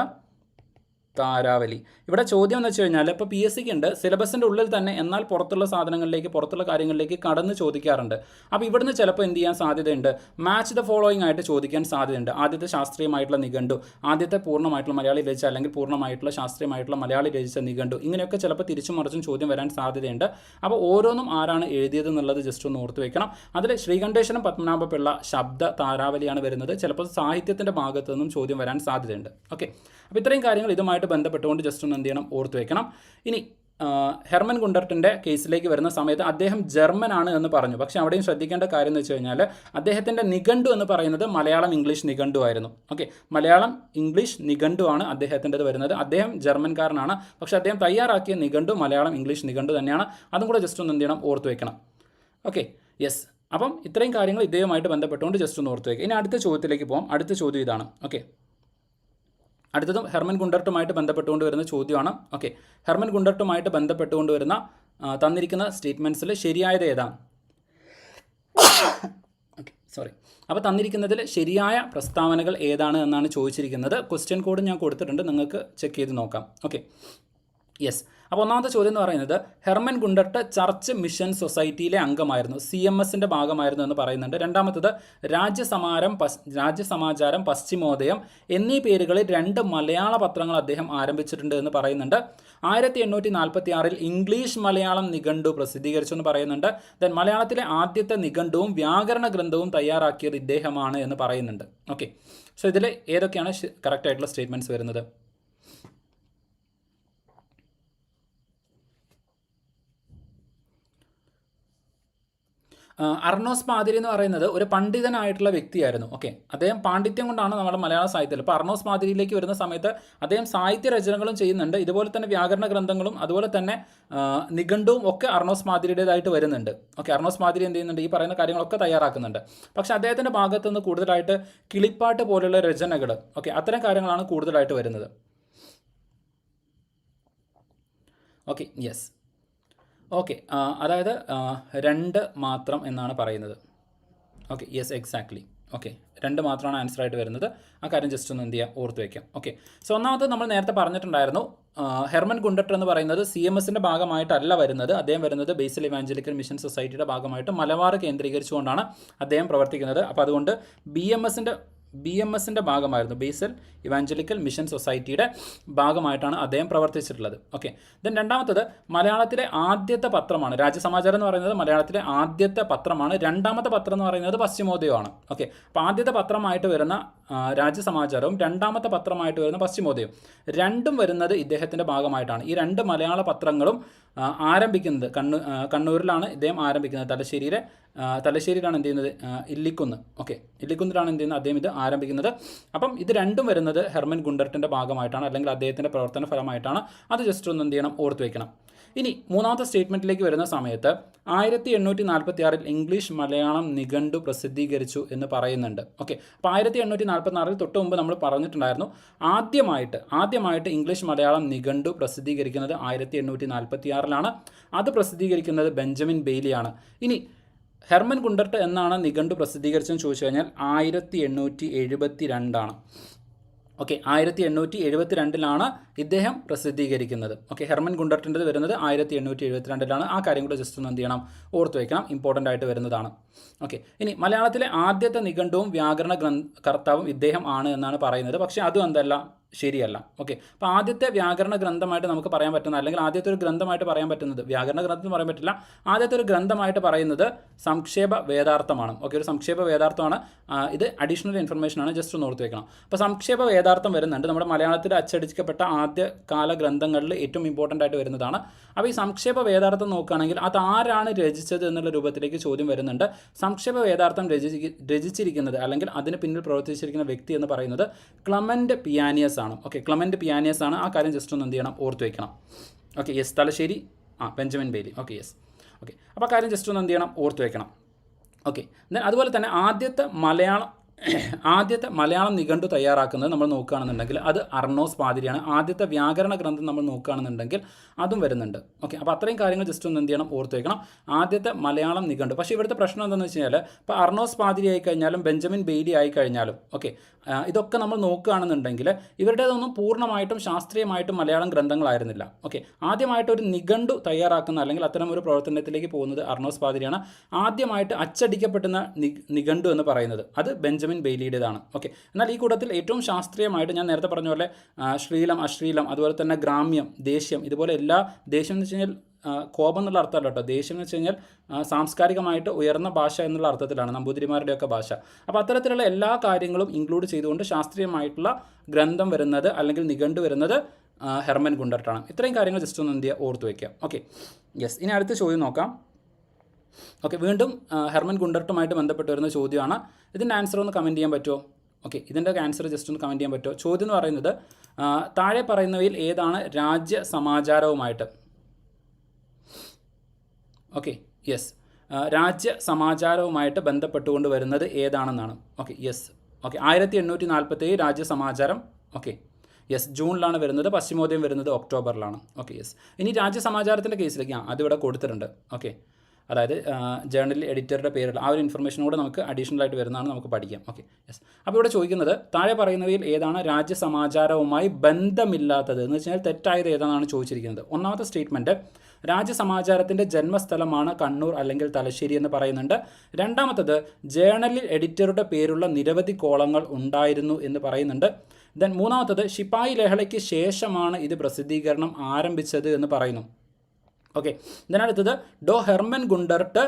താരാവലി. ഇവിടെ ചോദ്യം എന്ന് വെച്ച് കഴിഞ്ഞാൽ ഇപ്പോൾ PSCക്ക് ഉണ്ട് സിലബസിൻ്റെ ഉള്ളിൽ തന്നെ, എന്നാൽ പുറത്തുള്ള സാധനങ്ങളിലേക്ക്, പുറത്തുള്ള കാര്യങ്ങളിലേക്ക് കടന്ന് ചോദിക്കാറുണ്ട്. അപ്പോൾ ഇവിടുന്ന് ചിലപ്പോൾ എന്ത് ചെയ്യാൻ സാധ്യതയുണ്ട്, മാച്ച് ദ ഫോളോയിങ് ആയിട്ട് ചോദിക്കാൻ സാധ്യതയുണ്ട്. ആദ്യത്തെ ശാസ്ത്രീയമായിട്ടുള്ള നിഘണ്ടു, ആദ്യത്തെ പൂർണ്ണമായിട്ടുള്ള മലയാളി രചിച്ച, അല്ലെങ്കിൽ പൂർണ്ണമായിട്ടുള്ള ശാസ്ത്രീയമായിട്ടുള്ള മലയാളി രചിച്ച നിഘണ്ടു, ഇങ്ങനെയൊക്കെ ചിലപ്പോൾ തിരിച്ചും മറിച്ചും ചോദ്യം വരാൻ സാധ്യതയുണ്ട്. അപ്പോൾ ഓരോന്നും ആരാണ് എഴുതിയത് എന്നുള്ളത് ജസ്റ്റ് ഒന്ന് ഓർത്ത് വെക്കണം. അതിൽ ശ്രീകണ്ഠേശ്വരം പത്മനാഭ പിള്ള ശബ്ദ താരാവലിയാണ് വരുന്നത്. ചിലപ്പോൾ സാഹിത്യത്തിൻ്റെ ഭാഗത്തു നിന്നും ചോദ്യം വരാൻ സാധ്യതയുണ്ട്. ഓക്കെ, അപ്പോൾ ഇത്രയും കാര്യങ്ങൾ ഇതുമായിട്ട് ബന്ധപ്പെട്ടുകൊണ്ട് ജസ്റ്റ് ഒന്ന് എന്ത് ചെയ്യണം, ഓർത്ത് വെക്കണം. ഇനി ഹെർമൻ ഗുണ്ടർട്ടിൻ്റെ കേസിലേക്ക് വരുന്ന സമയത്ത് അദ്ദേഹം ജർമ്മൻ ആണ് എന്ന് പറഞ്ഞു. പക്ഷേ അവിടെയും ശ്രദ്ധിക്കേണ്ട കാര്യം എന്ന് വെച്ച് കഴിഞ്ഞാൽ അദ്ദേഹത്തിൻ്റെ നിഘണ്ടു എന്ന് പറയുന്നത് മലയാളം ഇംഗ്ലീഷ് നിഘണ്ടു ആയിരുന്നു. ഓക്കെ, മലയാളം ഇംഗ്ലീഷ് നിഘണ്ടു ആണ് അദ്ദേഹത്തിൻ്റെത് വരുന്നത്. അദ്ദേഹം ജർമ്മൻകാരനാണ്, പക്ഷേ അദ്ദേഹം തയ്യാറാക്കിയ നിഘണ്ടു മലയാളം ഇംഗ്ലീഷ് നിഘണ്ടു തന്നെയാണ്. അതും കൂടെ ജസ്റ്റ് ഒന്ന് എന്ത് ചെയ്യണം, ഓർത്ത് വെക്കണം. Okay, yes. അപ്പം ഇത്രയും കാര്യങ്ങൾ ഇദ്ദേഹമായിട്ട് ബന്ധപ്പെട്ടുകൊണ്ട് ജസ്റ്റ് ഒന്ന് ഓർത്ത് വയ്ക്കുക. ഇനി അടുത്ത ചോദ്യത്തിലേക്ക് പോകാം. അടുത്ത ചോദ്യം ഇതാണ്. ഓക്കെ, അടുത്തതും ഹെർമൻ ഗുണ്ടർട്ടുമായിട്ട് ബന്ധപ്പെട്ടുകൊണ്ട് വരുന്ന ചോദ്യമാണ്. ഓക്കെ, ഹെർമൻ ഗുണ്ടർട്ടുമായിട്ട് ബന്ധപ്പെട്ടുകൊണ്ട് വരുന്ന തന്നിരിക്കുന്ന സ്റ്റേറ്റ്മെൻറ്റ്സിൽ ശരിയായത് ഏതാണ്? Okay, sorry. അപ്പോൾ തന്നിരിക്കുന്നതിൽ ശരിയായ പ്രസ്താവനകൾ ഏതാണ് എന്നാണ് ചോദിച്ചിരിക്കുന്നത്. ക്വസ്റ്റ്യൻ കോഡ് ഞാൻ കൊടുത്തിട്ടുണ്ട്, നിങ്ങൾക്ക് ചെക്ക് ചെയ്ത് നോക്കാം. Okay, yes. അപ്പോൾ ഒന്നാമത്തെ ചോദ്യം എന്ന് പറയുന്നത് ഹെർമൻ ഗുണ്ടർട്ട് ചർച്ച് മിഷൻ സൊസൈറ്റിയിലെ അംഗമായിരുന്നു, CMSൻ്റെ ഭാഗമായിരുന്നു എന്ന് പറയുന്നുണ്ട്. രണ്ടാമത്തത് രാജ്യസമാചാരം, പശ്ചിമോദയം എന്നീ പേരുകളിൽ 2 മലയാള പത്രങ്ങൾ അദ്ദേഹം ആരംഭിച്ചിട്ടുണ്ട് എന്ന് പറയുന്നുണ്ട്. 1846 ഇംഗ്ലീഷ് മലയാളം നിഘണ്ടു പ്രസിദ്ധീകരിച്ചു എന്ന് പറയുന്നുണ്ട്. ദെൻ മലയാളത്തിലെ ആദ്യത്തെ നിഘണ്ടുവും വ്യാകരണ ഗ്രന്ഥവും തയ്യാറാക്കിയത് ഇദ്ദേഹമാണ് എന്ന് പറയുന്നുണ്ട്. ഓക്കെ, സോ ഇതിൽ ഏതൊക്കെയാണ് കറക്റ്റ് ആയിട്ടുള്ള സ്റ്റേറ്റ്മെൻറ്റ്സ് വരുന്നത്? അർണോസ് മാതിരി എന്ന് പറയുന്നത് ഒരു പണ്ഡിതനായിട്ടുള്ള വ്യക്തിയായിരുന്നു. ഓക്കെ, അദ്ദേഹം പാണ്ഡിത്യം കൊണ്ടാണ് നമ്മുടെ മലയാള സാഹിത്യത്തിൽ. ഇപ്പോൾ അർണോസ് മാതിരിയിലേക്ക് വരുന്ന സമയത്ത് അദ്ദേഹം സാഹിത്യ രചനകളും ചെയ്യുന്നുണ്ട്, ഇതുപോലെ തന്നെ വ്യാകരണ ഗ്രന്ഥങ്ങളും അതുപോലെ തന്നെ നിഘണ്ടുവും ഒക്കെ അർണോസ് മാതിരിയുടേതായിട്ട് വരുന്നുണ്ട്. ഓക്കെ, അർണോസ് മാതിരി എന്ത് ചെയ്യുന്നുണ്ട്, ഈ പറയുന്ന കാര്യങ്ങളൊക്കെ തയ്യാറാക്കുന്നുണ്ട്. പക്ഷേ അദ്ദേഹത്തിൻ്റെ ഭാഗത്തു നിന്ന് കൂടുതലായിട്ട് കിളിപ്പാട്ട് പോലുള്ള രചനകൾ, ഓക്കെ, അത്തരം കാര്യങ്ങളാണ് കൂടുതലായിട്ട് വരുന്നത്. Okay, yes. ഓക്കെ, അതായത് 2 മാത്രം എന്നാണ് പറയുന്നത്. Okay, yes, exactly. ഓക്കെ, 2 മാത്രമാണ് ആൻസറായിട്ട് വരുന്നത്. ആ കാര്യം ജസ്റ്റ് ഒന്ന് എന്ത് ചെയ്യുക, ഓർത്ത് വയ്ക്കാം. ഓക്കെ, സോ ഒന്നാമത് നമ്മൾ നേരത്തെ പറഞ്ഞിട്ടുണ്ടായിരുന്നു, ഹെർമൻ ഗുണ്ടർട്ട് എന്ന് പറയുന്നത് CMSൻ്റെ ഭാഗമായിട്ടല്ല വരുന്നത്. അദ്ദേഹം വരുന്നത് ബേസിൽ ഇവാഞ്ചലിക്കൽ മിഷൻ സൊസൈറ്റിയുടെ ഭാഗമായിട്ട് മലബാർ കേന്ദ്രീകരിച്ചുകൊണ്ടാണ് അദ്ദേഹം പ്രവർത്തിക്കുന്നത്. അപ്പോൾ അതുകൊണ്ട് BMSൻ്റെ ഭാഗമായിരുന്നു, ബേസിൽ ഇവാഞ്ചലിക്കൽ മിഷൻ സൊസൈറ്റിയുടെ ഭാഗമായിട്ടാണ് അദ്ദേഹം പ്രവർത്തിച്ചിട്ടുള്ളത്. ഓക്കെ, ദെൻ രണ്ടാമത്തത് മലയാളത്തിലെ ആദ്യത്തെ പത്രമാണ് രാജ്യസമാചാരം എന്ന് പറയുന്നത്. മലയാളത്തിലെ ആദ്യത്തെ പത്രമാണ്. രണ്ടാമത്തെ പത്രം എന്ന് പറയുന്നത് പശ്ചിമോദയമാണ്. ഓക്കെ, അപ്പോൾ ആദ്യത്തെ പത്രമായിട്ട് വരുന്ന രാജ്യസമാചാരവും രണ്ടാമത്തെ പത്രമായിട്ട് വരുന്ന പശ്ചിമോദയവും, രണ്ടും വരുന്നത് ഇദ്ദേഹത്തിൻ്റെ ഭാഗമായിട്ടാണ്. ഈ 2 മലയാള പത്രങ്ങളും ആരംഭിക്കുന്നത് കണ്ണൂരിലാണ് ഇദ്ദേഹം ആരംഭിക്കുന്നത്. തലശ്ശേരിയിലാണ് എന്ത് ചെയ്യുന്നത്, ഇല്ലിക്കുന്ന്. ഓക്കെ, ഇല്ലിക്കുന്നിലാണ് എന്ത് ചെയ്യുന്നത്, അദ്ദേഹം ഇത് ആരംഭിക്കുന്നത്. അപ്പം ഇത് രണ്ടും വരുന്നത് ഹെർമൻ ഗുണ്ടർട്ടിൻ്റെ ഭാഗമായിട്ടാണ്, അല്ലെങ്കിൽ അദ്ദേഹത്തിൻ്റെ പ്രവർത്തന ഫലമായിട്ടാണ്. അത് ജസ്റ്റ് ഒന്ന് എന്ത് ചെയ്യണം, ഓർത്ത് വയ്ക്കണം. ഇനി മൂന്നാമത്തെ സ്റ്റേറ്റ്മെൻറ്റിലേക്ക് വരുന്ന സമയത്ത് 1846 ഇംഗ്ലീഷ് മലയാളം നിഘണ്ടു പ്രസിദ്ധീകരിച്ചു എന്ന് പറയുന്നുണ്ട്. ഓക്കെ, അപ്പോൾ 1844 തൊട്ട് മുമ്പ് നമ്മൾ പറഞ്ഞിട്ടുണ്ടായിരുന്നു, ആദ്യമായിട്ട് ഇംഗ്ലീഷ് മലയാളം നിഘണ്ടു പ്രസിദ്ധീകരിക്കുന്നത് 1846 അത് പ്രസിദ്ധീകരിക്കുന്നത് ബെഞ്ചമിൻ ബെയ്ലിയാണ്. ഇനി ഹെർമൻ ഗുണ്ടർട്ട് എന്നാണ് നിഘണ്ടു പ്രസിദ്ധീകരിച്ചതെന്ന് ചോദിച്ചു കഴിഞ്ഞാൽ 1872. ഓക്കെ, 1872 ഇദ്ദേഹം പ്രസിദ്ധീകരിക്കുന്നത്. ഓക്കെ, ഹെർമൻ ഗുണ്ടർട്ടിൻ്റെത് വരുന്നത് 1872. ആ കാര്യം കൂടെ ജസ്റ്റ് ഒന്ന് എന്ത് ചെയ്യണം, ഓർത്ത് വയ്ക്കണം, ഇമ്പോർട്ടൻ്റ് ആയിട്ട് വരുന്നതാണ്. ഓക്കെ, ഇനി മലയാളത്തിലെ ആദ്യത്തെ നിഘണ്ടുവും വ്യാകരണ കർത്താവും ഇദ്ദേഹം ആണ് എന്നാണ് പറയുന്നത്. പക്ഷേ അതും എന്തല്ല, ശരിയല്ല. ഓക്കെ, അപ്പോൾ ആദ്യത്തെ വ്യാകരണ ഗ്രന്ഥമായിട്ട് നമുക്ക് പറയാൻ പറ്റുന്ന, അല്ലെങ്കിൽ ആദ്യത്തെ ഒരു ഗ്രന്ഥമായിട്ട് പറയാൻ പറ്റുന്നത്, വ്യാകരണ ഗ്രന്ഥം പറയാൻ പറ്റില്ല, ആദ്യത്തെ ഒരു ഗ്രന്ഥമായിട്ട് പറയുന്നത് സംക്ഷേപ വേദാർത്ഥമാണ്. ഓക്കെ, ഒരു സംക്ഷേപ വേദാർത്ഥമാണ്. ഇത് അഡീഷണൽ ഇൻഫർമേഷനാണ്, ജസ്റ്റ് ഒന്ന് ഓർത്ത് വെക്കണം. അപ്പോൾ സംക്ഷേപ വേദാർത്ഥം വരുന്നുണ്ട് നമ്മുടെ മലയാളത്തിൽ അച്ചടിക്കപ്പെട്ട ആദ്യകാല ഗ്രന്ഥങ്ങളിൽ ഏറ്റവും ഇമ്പോർട്ടൻ്റ് ആയിട്ട് വരുന്നതാണ്. അപ്പോൾ ഈ സംക്ഷേപ വേദാർത്ഥം നോക്കുകയാണെങ്കിൽ അത് ആരാണ് രചിച്ചത് എന്നുള്ള രൂപത്തിലേക്ക് ചോദ്യം വരുന്നുണ്ട്. സംക്ഷേപ വേദാർത്ഥം രചിച്ചിരിക്കുന്നത് അല്ലെങ്കിൽ അതിന് പിന്നിൽ പ്രവർത്തിച്ചിരിക്കുന്ന വ്യക്തി എന്ന് പറയുന്നത് ക്ലമൻ്റ് പിയാനിയസ് ആണ്. ഓക്കെ, ക്ലമൻ്റ് പിയാനിയസ് ആണ്. ആ കാര്യം ജസ്റ്റ് ഒന്ന് എന്ത് ചെയ്യണം, ഓർത്ത് വെക്കണം. Okay, yes, Thalassery Benjamin Bailey. Okay, yes. Okay, അപ്പോൾ കാര്യം ജസ്റ്റ് ഒന്ന് എന്ത് ചെയ്യണം, ഓർത്ത് വെക്കണം. ഓക്കെ, ദെൻ അതുപോലെ തന്നെ ആദ്യത്തെ മലയാളം നിഘണ്ടു തയ്യാറാക്കുന്നത് നമ്മൾ നോക്കുകയാണെന്നുണ്ടെങ്കിൽ അത് അർണോസ് പാതിരിയാണ്. ആദ്യത്തെ വ്യാകരണ ഗ്രന്ഥം നമ്മൾ നോക്കുകയാണെന്നുണ്ടെങ്കിൽ അതും വരുന്നുണ്ട്. ഓക്കെ, അപ്പോൾ അത്രയും കാര്യങ്ങൾ ജസ്റ്റ് ഒന്ന് എന്ത് ചെയ്യണം, ഓർത്ത് വെക്കണം. ആദ്യത്തെ മലയാളം നിഘണ്ടു. പക്ഷേ ഇവിടുത്തെ പ്രശ്നം എന്താണെന്ന് വെച്ച് കഴിഞ്ഞാൽ ഇപ്പോൾ അർണോസ് പാതിരി ആയിക്കഴിഞ്ഞാലും ബെഞ്ചമിൻ ബെയ്ലി ആയിക്കഴിഞ്ഞാലും ഓക്കെ, ഇതൊക്കെ നമ്മൾ നോക്കുകയാണെന്നുണ്ടെങ്കിൽ ഇവരുടേതൊന്നും പൂർണ്ണമായിട്ടും ശാസ്ത്രീയമായിട്ടും മലയാളം ഗ്രന്ഥങ്ങളായിരുന്നില്ല. ഓക്കെ, ആദ്യമായിട്ട് ഒരു നിഘണ്ടു തയ്യാറാക്കുന്ന അല്ലെങ്കിൽ അത്തരം ഒരു പ്രവർത്തനത്തിലേക്ക് പോകുന്നത് അർണോസ് പാതിരിയാണ്. ആദ്യമായിട്ട് അച്ചടിക്കപ്പെടുന്ന നിഘണ്ടു എന്ന് പറയുന്നത് അത് ബെഞ്ചമിൻ ബെയ്ലിയുടേതാണ്. ഓക്കെ, എന്നാൽ ഈ കൂട്ടത്തിൽ ഏറ്റവും ശാസ്ത്രീയമായിട്ട് ഞാൻ നേരത്തെ പറഞ്ഞ പോലെ ശ്രീലം, അശ്ലീലം, അതുപോലെ തന്നെ ഗ്രാമ്യം, ദേശ്യം, ഇതുപോലെ എല്ലാ ദേശ്യം എന്ന് വെച്ച് കഴിഞ്ഞാൽ കോപം എന്നുള്ള അർത്ഥമല്ല കേട്ടോ. ദേഷ്യം എന്ന് വെച്ച് കഴിഞ്ഞാൽ സാംസ്കാരികമായിട്ട് ഉയർന്ന ഭാഷ എന്നുള്ള അർത്ഥത്തിലാണ്, നമ്പൂതിരിമാരുടെയൊക്കെ ഭാഷ. അപ്പോൾ അത്തരത്തിലുള്ള എല്ലാ കാര്യങ്ങളും ഇൻക്ലൂഡ് ചെയ്തുകൊണ്ട് ശാസ്ത്രീയമായിട്ടുള്ള ഗ്രന്ഥം വരുന്നത് അല്ലെങ്കിൽ നിഘണ്ടു വരുന്നത് ഹെർമൻ ഗുണ്ടർട്ടാണ്. ഇത്രയും കാര്യങ്ങൾ ജസ്റ്റ് ഒന്ന് എന്ത് ചെയ്യുക, ഓർത്ത് വയ്ക്കുക. Okay, yes. ഇനി അടുത്ത ചോദ്യം നോക്കാം. ഓക്കെ, വീണ്ടും ഹെർമൻ ഗുണ്ടർട്ടുമായിട്ട് ബന്ധപ്പെട്ട് വരുന്ന ചോദ്യമാണ്. ഇതിൻ്റെ ആൻസർ ഒന്ന് കമൻറ്റ് ചെയ്യാൻ പറ്റുമോ? ഓക്കെ, ഇതിൻ്റെ ആൻസർ ജസ്റ്റ് ഒന്ന് കമൻറ്റ് ചെയ്യാൻ പറ്റുമോ? ചോദ്യം എന്ന് പറയുന്നത് താഴെ പറയുന്നവയിൽ ഏതാണ് രാജ്യ സമാചാരവുമായിട്ട് ഓക്കെ, യെസ്, രാജ്യ സമാചാരവുമായിട്ട് ബന്ധപ്പെട്ടുകൊണ്ട് വരുന്നത് ഏതാണെന്നാണ്. Okay, yes. ഓക്കെ, 1847 രാജ്യ സമാചാരം. ഓക്കെ, യെസ്, ജൂണിലാണ് വരുന്നത്. പശ്ചിമോദയം വരുന്നത് ഒക്ടോബറിലാണ്. Okay, yes. ഇനി രാജ്യ സമാചാരത്തിൻ്റെ കേസിലേക്ക് അതിവിടെ കൊടുത്തിട്ടുണ്ട്. ഓക്കെ, അതായത് ജേർണൽ എഡിറ്ററുടെ പേരുള്ള ആ ഒരു ഇൻഫർമേഷൻ കൂടെ നമുക്ക് അഡീഷണൽ ആയിട്ട് വരുന്നതാണ്, നമുക്ക് പഠിക്കാം. Okay, yes. അപ്പോൾ ഇവിടെ ചോദിക്കുന്നത് താഴെ പറയുന്നവയിൽ ഏതാണ് രാജ്യ സമാചാരവുമായി ബന്ധമില്ലാത്തത് എന്ന് വെച്ചാൽ തെറ്റായത് ഏതാണെന്നാണ് ചോദിച്ചിരിക്കുന്നത്. ഒന്നാമത്തെ സ്റ്റേറ്റ്മെൻറ്റ് രാജ്യസമാചാരത്തിൻ്റെ ജന്മസ്ഥലമാണ് കണ്ണൂർ അല്ലെങ്കിൽ തലശ്ശേരി എന്ന് പറയുന്നുണ്ട്. രണ്ടാമത്തത് ജേർണലിൽ എഡിറ്ററുടെ പേരുള്ള നിരവധി കോളങ്ങൾ ഉണ്ടായിരുന്നു എന്ന് പറയുന്നുണ്ട്. ദെൻ മൂന്നാമത്തത് ശിപ്പായി ലഹളയ്ക്ക് ശേഷമാണ് ഇത് പ്രസിദ്ധീകരണം ആരംഭിച്ചത് എന്ന് പറയുന്നു. ഓക്കെ, ഇതിനടുത്തത് ഹെർമൻ ഗുണ്ടർട്ട്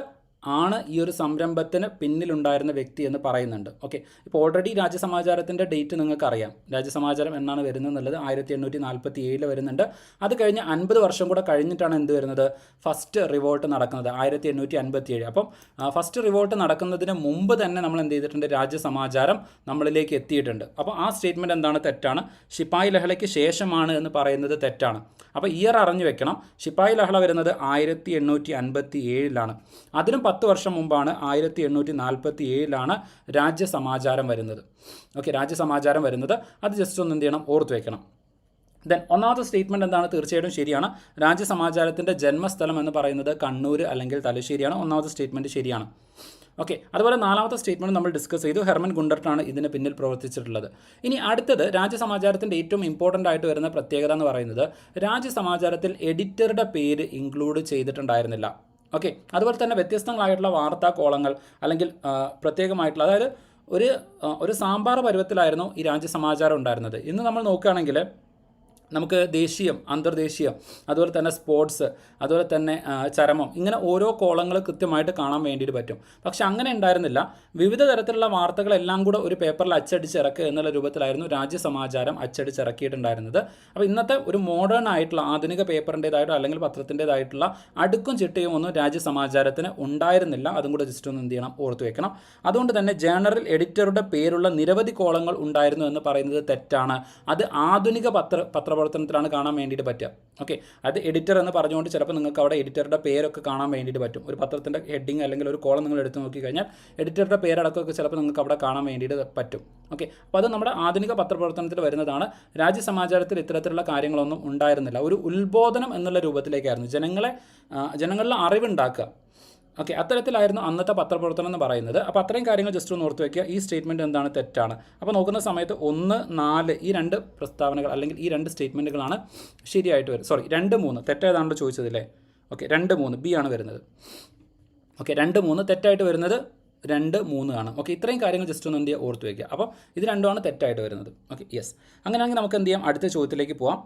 ആണ് ഈ ഒരു സംരംഭത്തിന് പിന്നിലുണ്ടായിരുന്ന വ്യക്തി എന്ന് പറയുന്നുണ്ട്. ഓക്കെ, ഇപ്പോൾ ഓൾറെഡി രാജ്യസമാചാരത്തിൻ്റെ ഡേറ്റ് നിങ്ങൾക്ക് അറിയാം. രാജ്യസമാചാരം എന്നാണ് വരുന്നത് എന്നുള്ളത് 1847 വരുന്നുണ്ട്. അത് കഴിഞ്ഞ് 50 വർഷം കൂടെ കഴിഞ്ഞിട്ടാണ് എന്ത് വരുന്നത്, ഫസ്റ്റ് റിവോൾട്ട് നടക്കുന്നത് 1857. അപ്പം ഫസ്റ്റ് റിവോൾട്ട് നടക്കുന്നതിന് മുമ്പ് തന്നെ നമ്മൾ എന്ത് ചെയ്തിട്ടുണ്ട്, രാജ്യസമാചാരം നമ്മളിലേക്ക് എത്തിയിട്ടുണ്ട്. അപ്പോൾ ആ സ്റ്റേറ്റ്മെൻറ്റ് എന്താണ്, തെറ്റാണ്. ശിപ്പായി ലഹളയ്ക്ക് ശേഷമാണ് എന്ന് പറയുന്നത് തെറ്റാണ്. അപ്പോൾ ഇയർ അറിഞ്ഞു വെക്കണം. ശിപ്പായി ലഹള വരുന്നത് 1857 അതിനും 10 വർഷം മുമ്പാണ് 1847 രാജ്യസമാചാരം വരുന്നത്. ഓക്കെ, രാജ്യസമാചാരം വരുന്നത് അത് ജസ്റ്റ് ഒന്ന് എന്ത് ചെയ്യണം, ഓർത്ത് വെക്കണം. ദെൻ ഒന്നാമത്തെ സ്റ്റേറ്റ്മെൻറ്റ് എന്താണ്, തീർച്ചയായിട്ടും ശരിയാണ്. രാജ്യസമാചാരത്തിൻ്റെ ജന്മസ്ഥലം എന്ന് പറയുന്നത് കണ്ണൂർ അല്ലെങ്കിൽ തലശ്ശേരിയാണ്. ഒന്നാമത്തെ സ്റ്റേറ്റ്മെൻറ്റ് ശരിയാണ്. ഓക്കെ, അതുപോലെ നാലാമത്തെ സ്റ്റേറ്റ്മെൻറ്റ് നമ്മൾ ഡിസ്കസ് ചെയ്തു. ഹെർമൻ ഗുണ്ടർട്ടാണ് ഇതിന് പിന്നിൽ പ്രവർത്തിച്ചിട്ടുള്ളത്. ഇനി അടുത്തത് രാജ്യസമാചാരത്തിൻ്റെ ഏറ്റവും ഇമ്പോർട്ടൻ്റ് ആയിട്ട് വരുന്ന പ്രത്യേകത എന്ന് പറയുന്നത് രാജ്യസമാചാരത്തിൽ എഡിറ്ററുടെ പേര് ഇൻക്ലൂഡ് ചെയ്തിട്ടുണ്ടായിരുന്നില്ല. ഓക്കെ, അതുപോലെ തന്നെ വ്യത്യസ്തങ്ങളായിട്ടുള്ള വാർത്താ കോളങ്ങൾ അല്ലെങ്കിൽ പ്രത്യേകമായിട്ടുള്ള, അതായത് ഒരു സാമ്പാർ പരുവത്തിലായിരുന്നു ഈ രാജ്യസമാചാരം ഉണ്ടായിരുന്നത്. ഇന്ന് നമ്മൾ നോക്കുകയാണെങ്കിൽ നമുക്ക് ദേശീയം, അന്തർദേശീയം, അതുപോലെ തന്നെ സ്പോർട്സ്, അതുപോലെ തന്നെ ചരമം, ഇങ്ങനെ ഓരോ കോളങ്ങൾ കൃത്യമായിട്ട് കാണാൻ വേണ്ടിയിട്ട് പറ്റും. പക്ഷെ അങ്ങനെ ഉണ്ടായിരുന്നില്ല. വിവിധ തരത്തിലുള്ള വാർത്തകളെല്ലാം കൂടെ ഒരു പേപ്പറിൽ അച്ചടിച്ചിറക്കുക എന്നുള്ള രൂപത്തിലായിരുന്നു രാജ്യസമാചാരം അച്ചടിച്ചിറക്കിയിട്ടുണ്ടായിരുന്നത്. അപ്പോൾ ഇന്നത്തെ ഒരു മോഡേൺ ആയിട്ടുള്ള ആധുനിക പേപ്പറിൻ്റേതായിട്ടോ അല്ലെങ്കിൽ പത്രത്തിൻ്റേതായിട്ടുള്ള അടുക്കും ചിട്ടയും ഒന്നും രാജ്യസമാചാരത്തിന് ഉണ്ടായിരുന്നില്ല. അതും കൂടെ ജസ്റ്റ് ഒന്ന് എന്ത് ചെയ്യണം, ഓർത്ത് വെക്കണം. അതുകൊണ്ട് തന്നെ ജേർണൽ എഡിറ്ററുടെ പേരുള്ള നിരവധി കോളങ്ങൾ ഉണ്ടായിരുന്നു എന്ന് പറയുന്നത് തെറ്റാണ്. അത് ആധുനിക പത്രപ്രവർത്തനത്തിലാണ് കാണാൻ വേണ്ടിയിട്ട് പറ്റുക. ഓക്കെ, അത് എഡിറ്റർ എന്ന് പറഞ്ഞുകൊണ്ട് ചിലപ്പോൾ നിങ്ങൾക്ക് അവിടെ എഡിറ്ററുടെ പേരൊക്കെ കാണാൻ വേണ്ടിയിട്ട് പറ്റും. ഒരു പത്രത്തിൻ്റെ ഹെഡിങ് അല്ലെങ്കിൽ ഒരു കോളം നിങ്ങൾ എടുത്ത് നോക്കിക്കഴിഞ്ഞാൽ എഡിറ്ററുടെ പേരടക്കമൊക്കെ ചിലപ്പോൾ നിങ്ങൾക്ക് അവിടെ കാണാൻ വേണ്ടിയിട്ട് പറ്റും. ഓക്കെ, അപ്പോൾ അത് നമ്മുടെ ആധുനിക പത്രപ്രവർത്തനത്തിൽ വരുന്നതാണ്. രാജ്യസമാചാരത്തിൽ ഇത്തരത്തിലുള്ള കാര്യങ്ങളൊന്നും ഉണ്ടായിരുന്നില്ല. ഒരു ഉത്ബോധനം എന്നുള്ള രൂപത്തിലേക്കായിരുന്നു ജനങ്ങളിൽ അറിവുണ്ടാക്കുക. ഓക്കെ, അത്തരത്തിലായിരുന്നു അന്നത്തെ പത്രപ്രവർത്തനം എന്ന് പറയുന്നത്. അപ്പോൾ അത്രയും കാര്യങ്ങൾ ജസ്റ്റ് ഒന്ന് ഓർത്ത് വയ്ക്കുക. ഈ സ്റ്റേറ്റ്മെൻറ്റ് എന്താണ്, തെറ്റാണ്. അപ്പോൾ നോക്കുന്ന സമയത്ത് 1, 4 ഈ 2 പ്രസ്താവനകൾ അല്ലെങ്കിൽ ഈ 2 സ്റ്റേറ്റ്മെൻറ്റുകളാണ് ശരിയായിട്ട് വരുന്നത്. 2, 3 തെറ്റേതാണല്ലോ ചോദിച്ചതില്ലേ. ഓക്കെ, 2, 3 ബി ആണ് വരുന്നത്. ഓക്കെ, 2, 3 തെറ്റായിട്ട് വരുന്നത് 2, 3 ആണ്. ഓക്കെ, ഇത്രയും കാര്യങ്ങൾ ജസ്റ്റ് ഒന്ന് എന്ത് ചെയ്യുക, ഓർത്ത് വയ്ക്കുക. അപ്പോൾ ഇത് രണ്ടുമാണ് തെറ്റായിട്ട് വരുന്നത്. Okay, yes. അങ്ങനെയാണെങ്കിൽ നമുക്ക് എന്ത് ചെയ്യാം, അടുത്ത ചോദ്യത്തിലേക്ക് പോവാം.